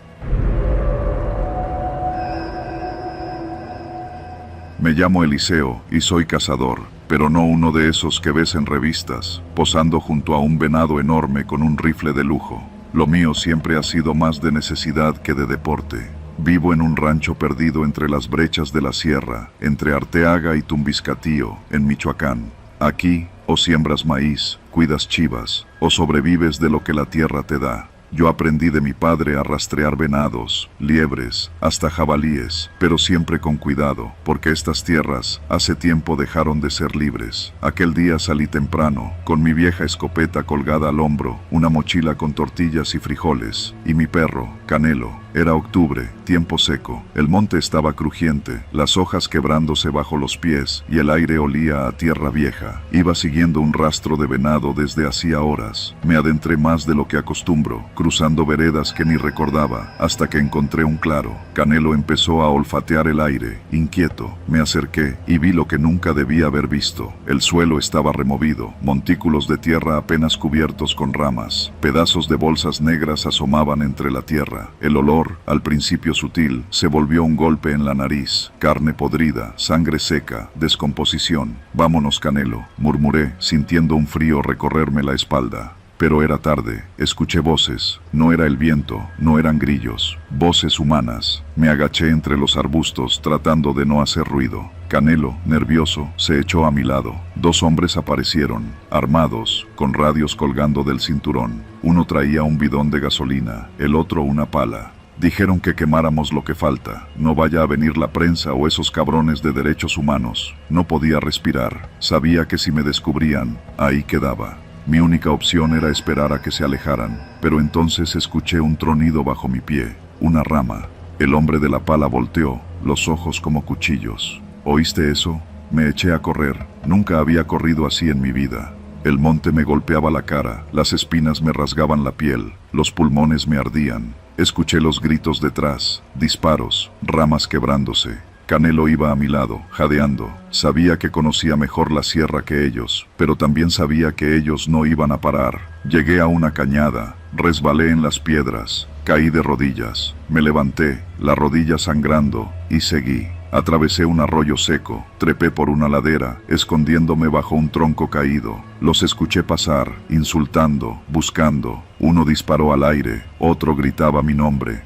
Me llamo Eliseo y soy cazador, pero no uno de esos que ves en revistas, posando junto a un venado enorme con un rifle de lujo. Lo mío siempre ha sido más de necesidad que de deporte. Vivo en un rancho perdido entre las brechas de la sierra, entre Arteaga y Tumbiscatío, en Michoacán. Aquí, o siembras maíz, cuidas chivas, o sobrevives de lo que la tierra te da. Yo aprendí de mi padre a rastrear venados, liebres, hasta jabalíes, pero siempre con cuidado, porque estas tierras hace tiempo dejaron de ser libres. Aquel día salí temprano, con mi vieja escopeta colgada al hombro, una mochila con tortillas y frijoles, y mi perro, Canelo. Era octubre, tiempo seco, el monte estaba crujiente, las hojas quebrándose bajo los pies, y el aire olía a tierra vieja. Iba siguiendo un rastro de venado desde hacía horas. Me adentré más de lo que acostumbro, cruzando veredas que ni recordaba, hasta que encontré un claro. Canelo empezó a olfatear el aire, inquieto. Me acerqué, y vi lo que nunca debía haber visto. El suelo estaba removido, montículos de tierra apenas cubiertos con ramas, pedazos de bolsas negras asomaban entre la tierra. El olor, al principio sutil, se volvió un golpe en la nariz. Carne podrida, sangre seca, descomposición. Vámonos, Canelo, murmuré, sintiendo un frío recorrerme la espalda. Pero era tarde, escuché voces, no era el viento, no eran grillos, voces humanas. Me agaché entre los arbustos tratando de no hacer ruido. Canelo, nervioso, se echó a mi lado. Dos hombres aparecieron, armados, con radios colgando del cinturón. Uno traía un bidón de gasolina, el otro una pala. Dijeron que quemáramos lo que falta, no vaya a venir la prensa o esos cabrones de derechos humanos. No podía respirar, sabía que si me descubrían, ahí quedaba. Mi única opción era esperar a que se alejaran, pero entonces escuché un tronido bajo mi pie, una rama. El hombre de la pala volteó, los ojos como cuchillos. ¿Oíste eso? Me eché a correr, nunca había corrido así en mi vida. El monte me golpeaba la cara, las espinas me rasgaban la piel, los pulmones me ardían. Escuché los gritos detrás, disparos, ramas quebrándose. Canelo iba a mi lado, jadeando. Sabía que conocía mejor la sierra que ellos, pero también sabía que ellos no iban a parar. Llegué a una cañada, resbalé en las piedras, caí de rodillas, me levanté, la rodilla sangrando, y seguí. Atravesé un arroyo seco, trepé por una ladera, escondiéndome bajo un tronco caído. Los escuché pasar, insultando, buscando. Uno disparó al aire, otro gritaba mi nombre,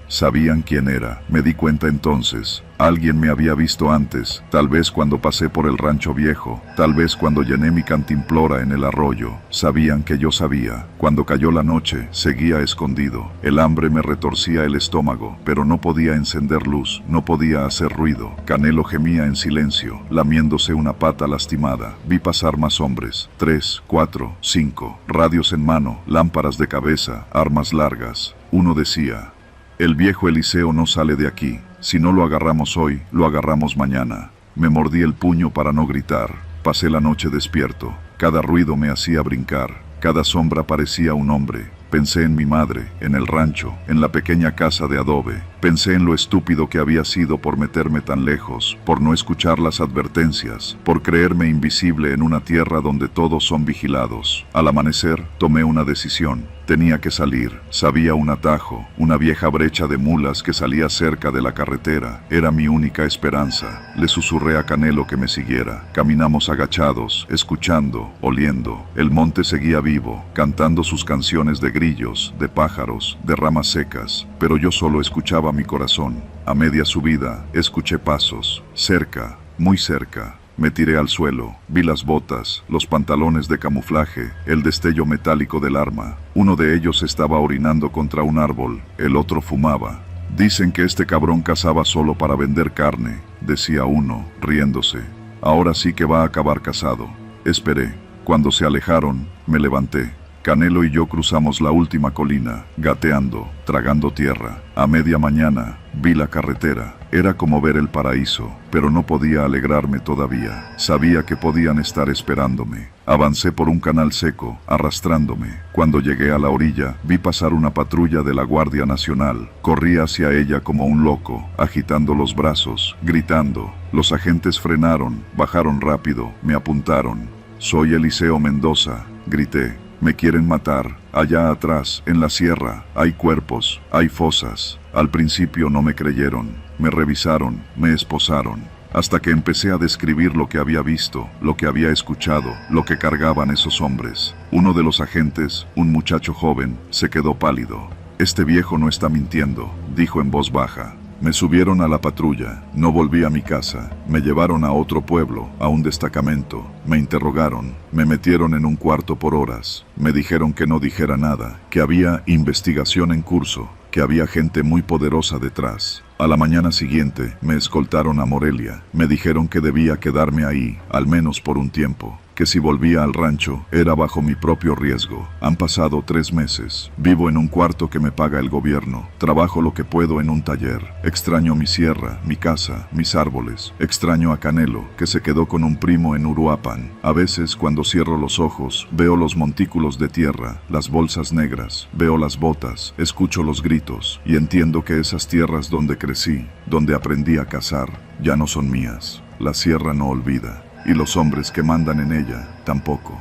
sabían quién era. Me di cuenta entonces, alguien me había visto antes, tal vez cuando pasé por el rancho viejo, tal vez cuando llené mi cantimplora en el arroyo. Sabían que yo sabía. Cuando cayó la noche, seguía escondido. El hambre me retorcía el estómago, pero no podía encender luz, no podía hacer ruido. Canelo gemía en silencio, lamiéndose una pata lastimada. Vi pasar más hombres, 3, 4, 5, radios en mano, lámparas de cabeza, armas largas. Uno decía: el viejo Eliseo no sale de aquí. Si no lo agarramos hoy, lo agarramos mañana. Me mordí el puño para no gritar. Pasé la noche despierto. Cada ruido me hacía brincar. Cada sombra parecía un hombre. Pensé en mi madre, en el rancho, en la pequeña casa de adobe. Pensé en lo estúpido que había sido por meterme tan lejos, por no escuchar las advertencias, por creerme invisible en una tierra donde todos son vigilados. Al amanecer, tomé una decisión. Tenía que salir. Sabía un atajo, una vieja brecha de mulas que salía cerca de la carretera. Era mi única esperanza. Le susurré a Canelo que me siguiera. Caminamos agachados, escuchando, oliendo. El monte seguía vivo, cantando sus canciones de grillos, de pájaros, de ramas secas, pero yo solo escuchaba mi corazón. A media subida, escuché pasos, cerca, muy cerca. Me tiré al suelo, vi las botas, los pantalones de camuflaje, el destello metálico del arma. Uno de ellos estaba orinando contra un árbol, el otro fumaba. Dicen que este cabrón cazaba solo para vender carne, decía uno, riéndose. Ahora sí que va a acabar casado. Esperé. Cuando se alejaron, me levanté. Canelo y yo cruzamos la última colina, gateando, tragando tierra. A media mañana, Vi la carretera. Era como ver el paraíso, pero no podía alegrarme todavía. Sabía que podían estar esperándome. Avancé por un canal seco, arrastrándome. Cuando llegué a la orilla, vi pasar una patrulla de la Guardia Nacional. Corrí hacia ella como un loco, agitando los brazos, gritando. Los agentes frenaron, bajaron rápido, me apuntaron. «Soy Eliseo Mendoza», grité. «Me quieren matar. Allá atrás, en la sierra, hay cuerpos, hay fosas». Al principio no me creyeron. Me revisaron, me esposaron. Hasta que empecé a describir lo que había visto, lo que había escuchado, lo que cargaban esos hombres. Uno de los agentes, un muchacho joven, se quedó pálido. «Este viejo no está mintiendo», dijo en voz baja. Me subieron a la patrulla, no volví a mi casa, me llevaron a otro pueblo, a un destacamento, me interrogaron, me metieron en un cuarto por horas, me dijeron que no dijera nada, que había investigación en curso, que había gente muy poderosa detrás. A la mañana siguiente me escoltaron a Morelia, me dijeron que debía quedarme ahí, al menos por un tiempo, que si volvía al rancho era bajo mi propio riesgo. Han pasado 3 meses, vivo en un cuarto que me paga el gobierno, trabajo lo que puedo en un taller, extraño mi sierra, mi casa, mis árboles, extraño a Canelo, que se quedó con un primo en Uruapan. A veces cuando cierro los ojos, veo los montículos de tierra, las bolsas negras, veo las botas, escucho los gritos, y entiendo que esas tierras donde crecí, donde aprendí a cazar, ya no son mías. La sierra no olvida. Y los hombres que mandan en ella, tampoco.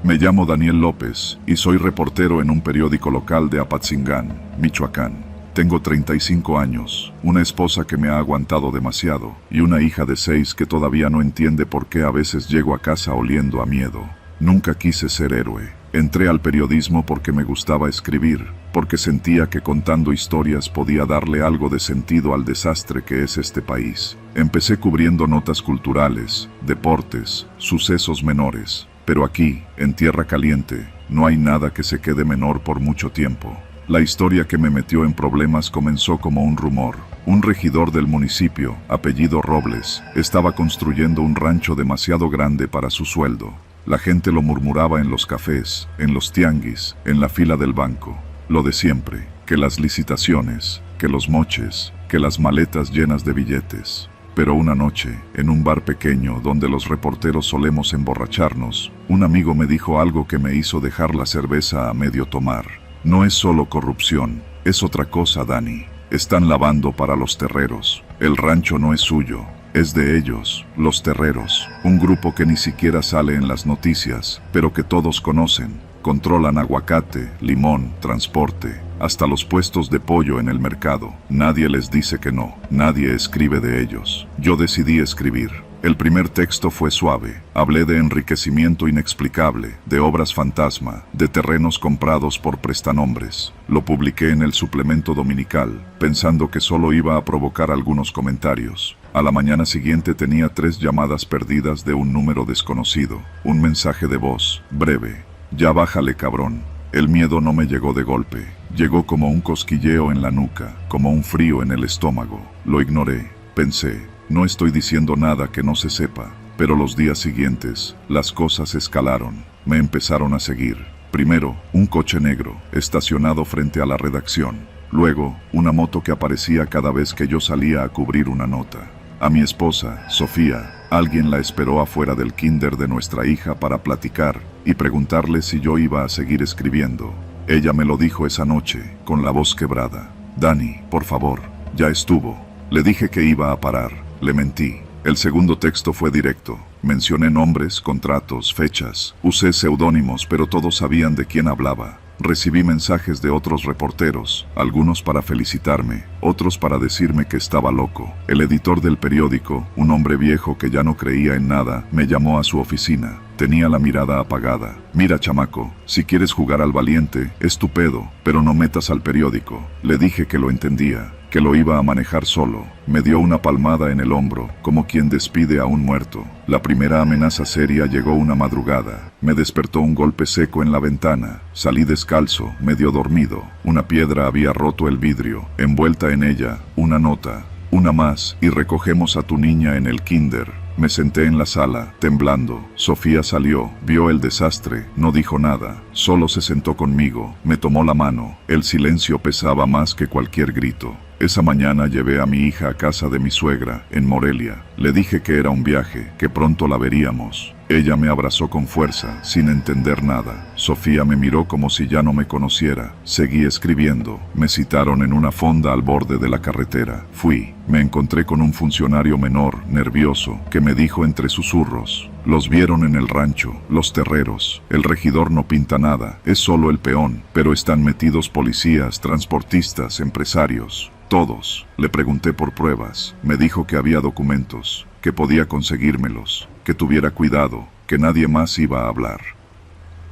Me llamo Daniel López y soy reportero en un periódico local de Apatzingán, Michoacán. Tengo 35 años, una esposa que me ha aguantado demasiado y una hija de 6 que todavía no entiende por qué a veces llego a casa oliendo a miedo. Nunca quise ser héroe. Entré al periodismo porque me gustaba escribir, porque sentía que contando historias podía darle algo de sentido al desastre que es este país. Empecé cubriendo notas culturales, deportes, sucesos menores, pero aquí, en Tierra Caliente, no hay nada que se quede menor por mucho tiempo. La historia que me metió en problemas comenzó como un rumor. Un regidor del municipio, apellido Robles, estaba construyendo un rancho demasiado grande para su sueldo. La gente lo murmuraba en los cafés, en los tianguis, en la fila del banco. Lo de siempre, que las licitaciones, que los moches, que las maletas llenas de billetes. Pero una noche, en un bar pequeño donde los reporteros solemos emborracharnos, un amigo me dijo algo que me hizo dejar la cerveza a medio tomar. No es solo corrupción, es otra cosa, Dani. Están lavando para los terreros. El rancho no es suyo. Es de ellos, los terreros, un grupo que ni siquiera sale en las noticias, pero que todos conocen. Controlan aguacate, limón, transporte, hasta los puestos de pollo en el mercado. Nadie les dice que no, nadie escribe de ellos. Yo decidí escribir. El primer texto fue suave. Hablé de enriquecimiento inexplicable, de obras fantasma, de terrenos comprados por prestanombres. Lo publiqué en el suplemento dominical, pensando que solo iba a provocar algunos comentarios. A la mañana siguiente tenía 3 llamadas perdidas de un número desconocido. Un mensaje de voz, breve. «Ya bájale, cabrón». El miedo no me llegó de golpe. Llegó como un cosquilleo en la nuca, como un frío en el estómago. Lo ignoré. Pensé, no estoy diciendo nada que no se sepa. Pero los días siguientes, las cosas escalaron. Me empezaron a seguir. Primero, un coche negro, estacionado frente a la redacción. Luego, una moto que aparecía cada vez que yo salía a cubrir una nota. A mi esposa, Sofía, alguien la esperó afuera del kinder de nuestra hija para platicar y preguntarle si yo iba a seguir escribiendo. Ella me lo dijo esa noche, con la voz quebrada. «Dani, por favor, ya estuvo». Le dije que iba a parar. Le mentí. El segundo texto fue directo. Mencioné nombres, contratos, fechas. Usé seudónimos, pero todos sabían de quién hablaba. Recibí mensajes de otros reporteros, algunos para felicitarme, otros para decirme que estaba loco. El editor del periódico, un hombre viejo que ya no creía en nada, me llamó a su oficina. Tenía la mirada apagada. «Mira, chamaco, si quieres jugar al valiente, es tu pedo, pero no metas al periódico». Le dije que lo entendía, que lo iba a manejar solo. Me dio una palmada en el hombro, como quien despide a un muerto. La primera amenaza seria llegó una madrugada. Me despertó un golpe seco en la ventana. Salí descalzo, medio dormido. Una piedra había roto el vidrio. Envuelta en ella, una nota. «Una más, y recogemos a tu niña en el kinder». Me senté en la sala, temblando. Sofía salió, vio el desastre, no dijo nada, solo se sentó conmigo, me tomó la mano. El silencio pesaba más que cualquier grito. Esa mañana llevé a mi hija a casa de mi suegra, en Morelia. Le dije que era un viaje, que pronto la veríamos. Ella me abrazó con fuerza, sin entender nada. Sofía me miró como si ya no me conociera. Seguí escribiendo. Me citaron en una fonda al borde de la carretera. Fui. Me encontré con un funcionario menor, nervioso, que me dijo entre susurros: los vieron en el rancho, los terreros. El regidor no pinta nada, es solo el peón, pero están metidos policías, transportistas, empresarios. Todos. Le pregunté por pruebas. Me dijo que había documentos, que podía conseguírmelos, que tuviera cuidado, que nadie más iba a hablar.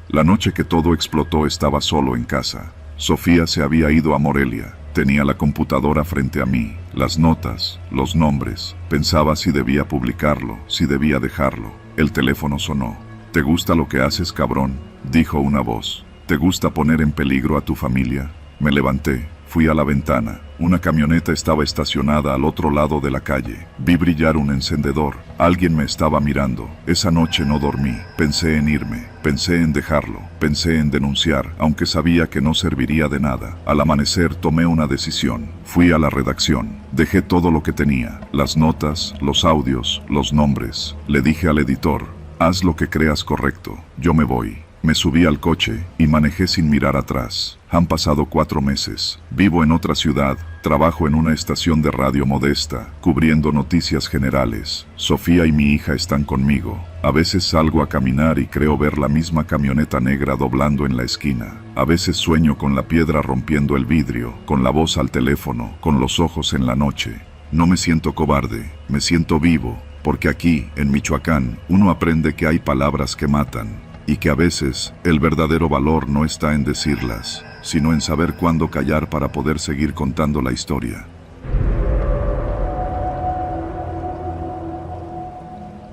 La noche que todo explotó estaba solo en casa. Sofía se había ido a Morelia. Tenía la computadora frente a mí, las notas, los nombres. Pensaba si debía publicarlo, si debía dejarlo. El teléfono sonó. «¿Te gusta lo que haces, cabrón?», dijo una voz. «¿Te gusta poner en peligro a tu familia?». Me levanté. Fui a la ventana. Una camioneta estaba estacionada al otro lado de la calle. Vi brillar un encendedor. Alguien me estaba mirando. Esa noche no dormí. Pensé en irme. Pensé en dejarlo. Pensé en denunciar, aunque sabía que no serviría de nada. Al amanecer tomé una decisión. Fui a la redacción. Dejé todo lo que tenía. Las notas, los audios, los nombres. Le dije al editor: «Haz lo que creas correcto. Yo me voy». Me subí al coche y manejé sin mirar atrás. Han pasado 4 meses. Vivo en otra ciudad. Trabajo en una estación de radio modesta, cubriendo noticias generales. Sofía y mi hija están conmigo. A veces salgo a caminar y creo ver la misma camioneta negra doblando en la esquina. A veces sueño con la piedra rompiendo el vidrio, con la voz al teléfono, con los ojos en la noche. No me siento cobarde, me siento vivo, porque aquí, en Michoacán, uno aprende que hay palabras que matan. Y que a veces el verdadero valor no está en decirlas, sino en saber cuándo callar para poder seguir contando la historia.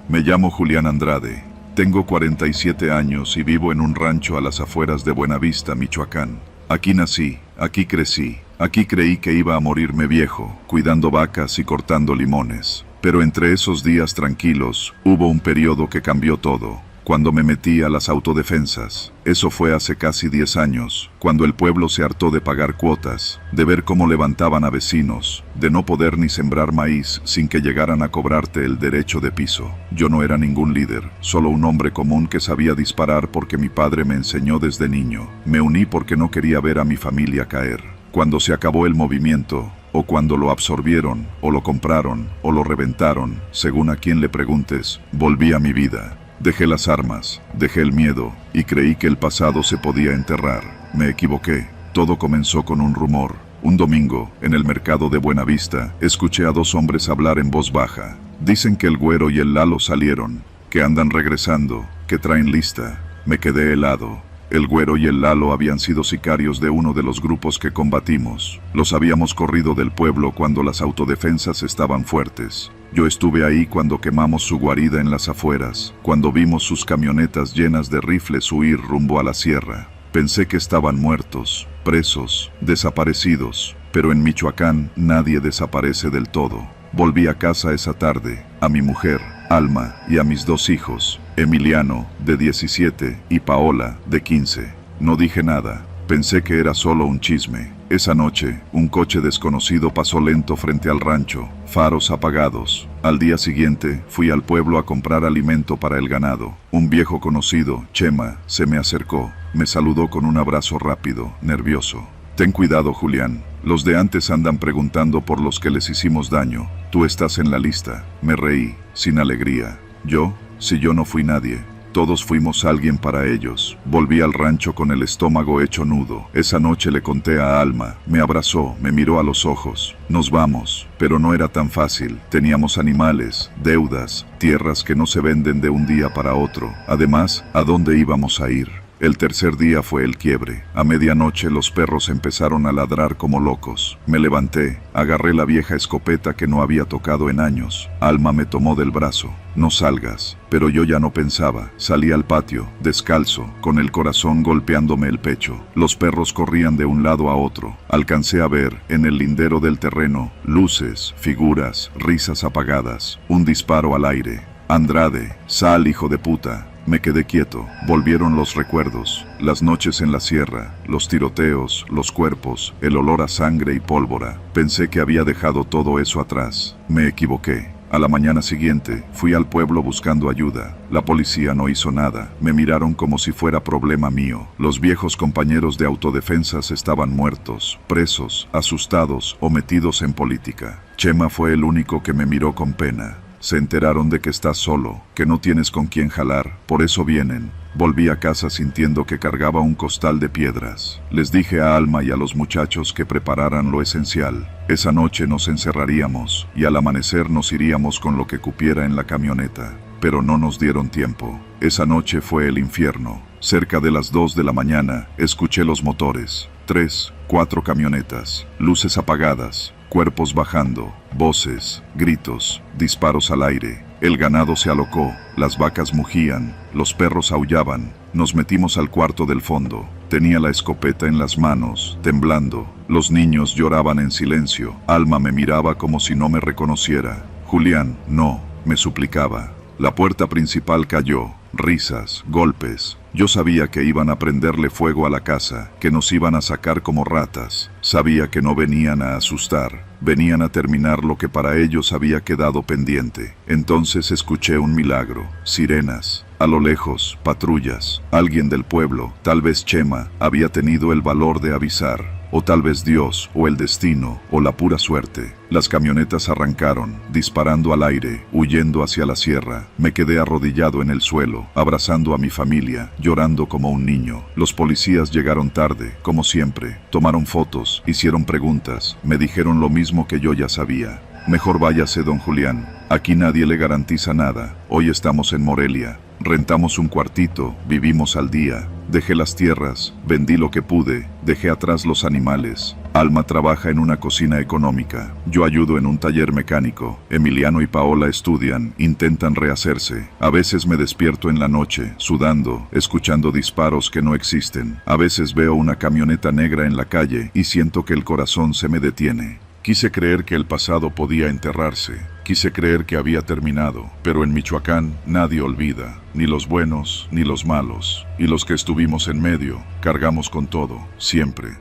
Me llamo Julián Andrade, tengo 47 años y vivo en un rancho a las afueras de Buenavista, Michoacán. Aquí nací, aquí crecí, aquí creí que iba a morirme viejo, cuidando vacas y cortando limones. Pero entre esos días tranquilos, hubo un periodo que cambió todo. Cuando me metí a las autodefensas. Eso fue hace casi 10 años, cuando el pueblo se hartó de pagar cuotas, de ver cómo levantaban a vecinos, de no poder ni sembrar maíz sin que llegaran a cobrarte el derecho de piso. Yo no era ningún líder, solo un hombre común que sabía disparar porque mi padre me enseñó desde niño. Me uní porque no quería ver a mi familia caer. Cuando se acabó el movimiento, o cuando lo absorbieron, o lo compraron, o lo reventaron, según a quien le preguntes, volví a mi vida. Dejé las armas, dejé el miedo, y creí que el pasado se podía enterrar. Me equivoqué. Todo comenzó con un rumor. Un domingo, en el mercado de Buenavista, escuché a 2 hombres hablar en voz baja. Dicen que el Güero y el Lalo salieron, que andan regresando, que traen lista. Me quedé helado. El Güero y el Lalo habían sido sicarios de uno de los grupos que combatimos. Los habíamos corrido del pueblo cuando las autodefensas estaban fuertes. Yo estuve ahí cuando quemamos su guarida en las afueras, cuando vimos sus camionetas llenas de rifles huir rumbo a la sierra. Pensé que estaban muertos, presos, desaparecidos, pero en Michoacán nadie desaparece del todo. Volví a casa esa tarde, a mi mujer, Alma, y a mis 2 hijos, Emiliano, de 17, y Paola, de 15. No dije nada, pensé que era solo un chisme. Esa noche, un coche desconocido pasó lento frente al rancho, faros apagados. Al día siguiente, fui al pueblo a comprar alimento para el ganado. Un viejo conocido, Chema, se me acercó, me saludó con un abrazo rápido, nervioso. Ten cuidado, Julián. Los de antes andan preguntando por los que les hicimos daño. Tú estás en la lista. Me reí, sin alegría. ¿Yo? Si yo no fui nadie. Todos fuimos alguien para ellos. Volví al rancho con el estómago hecho nudo. Esa noche le conté a Alma. Me abrazó, me miró a los ojos. Nos vamos. Pero no era tan fácil. Teníamos animales, deudas, tierras que no se venden de un día para otro. Además, ¿a dónde íbamos a ir? El tercer día fue el quiebre. A medianoche los perros empezaron a ladrar como locos. Me levanté, agarré la vieja escopeta que no había tocado en años. Alma me tomó del brazo. No salgas. Pero yo ya no pensaba. Salí al patio, descalzo, con el corazón golpeándome el pecho. Los perros corrían de un lado a otro. Alcancé a ver, en el lindero del terreno, luces, figuras, risas apagadas. Un disparo al aire. Andrade, sal, hijo de puta. Me quedé quieto. Volvieron los recuerdos, las noches en la sierra, los tiroteos, los cuerpos, el olor a sangre y pólvora. Pensé que había dejado todo eso atrás. Me equivoqué. A la mañana siguiente, fui al pueblo buscando ayuda. La policía no hizo nada. Me miraron como si fuera problema mío. Los viejos compañeros de autodefensas estaban muertos, presos, asustados o metidos en política. Chema fue el único que me miró con pena. Se enteraron de que estás solo, que no tienes con quién jalar, por eso vienen. Volví a casa sintiendo que cargaba un costal de piedras. Les dije a Alma y a los muchachos que prepararan lo esencial. Esa noche nos encerraríamos, y al amanecer nos iríamos con lo que cupiera en la camioneta. Pero no nos dieron tiempo. Esa noche fue el infierno. Cerca de las 2 de la mañana, escuché los motores. 3, 4 camionetas, luces apagadas, cuerpos bajando, voces, gritos, disparos al aire. El ganado se alocó, las vacas mugían, los perros aullaban. Nos metimos al cuarto del fondo. Tenía la escopeta en las manos, temblando. Los niños lloraban en silencio. Alma me miraba como si no me reconociera. Julián, no, me suplicaba. La puerta principal cayó. Risas, golpes. Yo sabía que iban a prenderle fuego a la casa, que nos iban a sacar como ratas. Sabía que no venían a asustar, venían a terminar lo que para ellos había quedado pendiente. Entonces escuché un milagro, sirenas. A lo lejos, patrullas. Alguien del pueblo, tal vez Chema, había tenido el valor de avisar. O tal vez Dios, o el destino, o la pura suerte. Las camionetas arrancaron, disparando al aire, huyendo hacia la sierra. Me quedé arrodillado en el suelo, abrazando a mi familia, llorando como un niño. Los policías llegaron tarde, como siempre. Tomaron fotos, hicieron preguntas, me dijeron lo mismo que yo ya sabía. Mejor váyase, don Julián. Aquí nadie le garantiza nada. Hoy estamos en Morelia. Rentamos un cuartito, vivimos al día. Dejé las tierras, vendí lo que pude, dejé atrás los animales. Alma trabaja en una cocina económica. Yo ayudo en un taller mecánico. Emiliano y Paola estudian, intentan rehacerse. A veces me despierto en la noche, sudando, escuchando disparos que no existen. A veces veo una camioneta negra en la calle y siento que el corazón se me detiene. Quise creer que el pasado podía enterrarse. Quise creer que había terminado, pero en Michoacán nadie olvida, ni los buenos ni los malos. Y los que estuvimos en medio, cargamos con todo, siempre.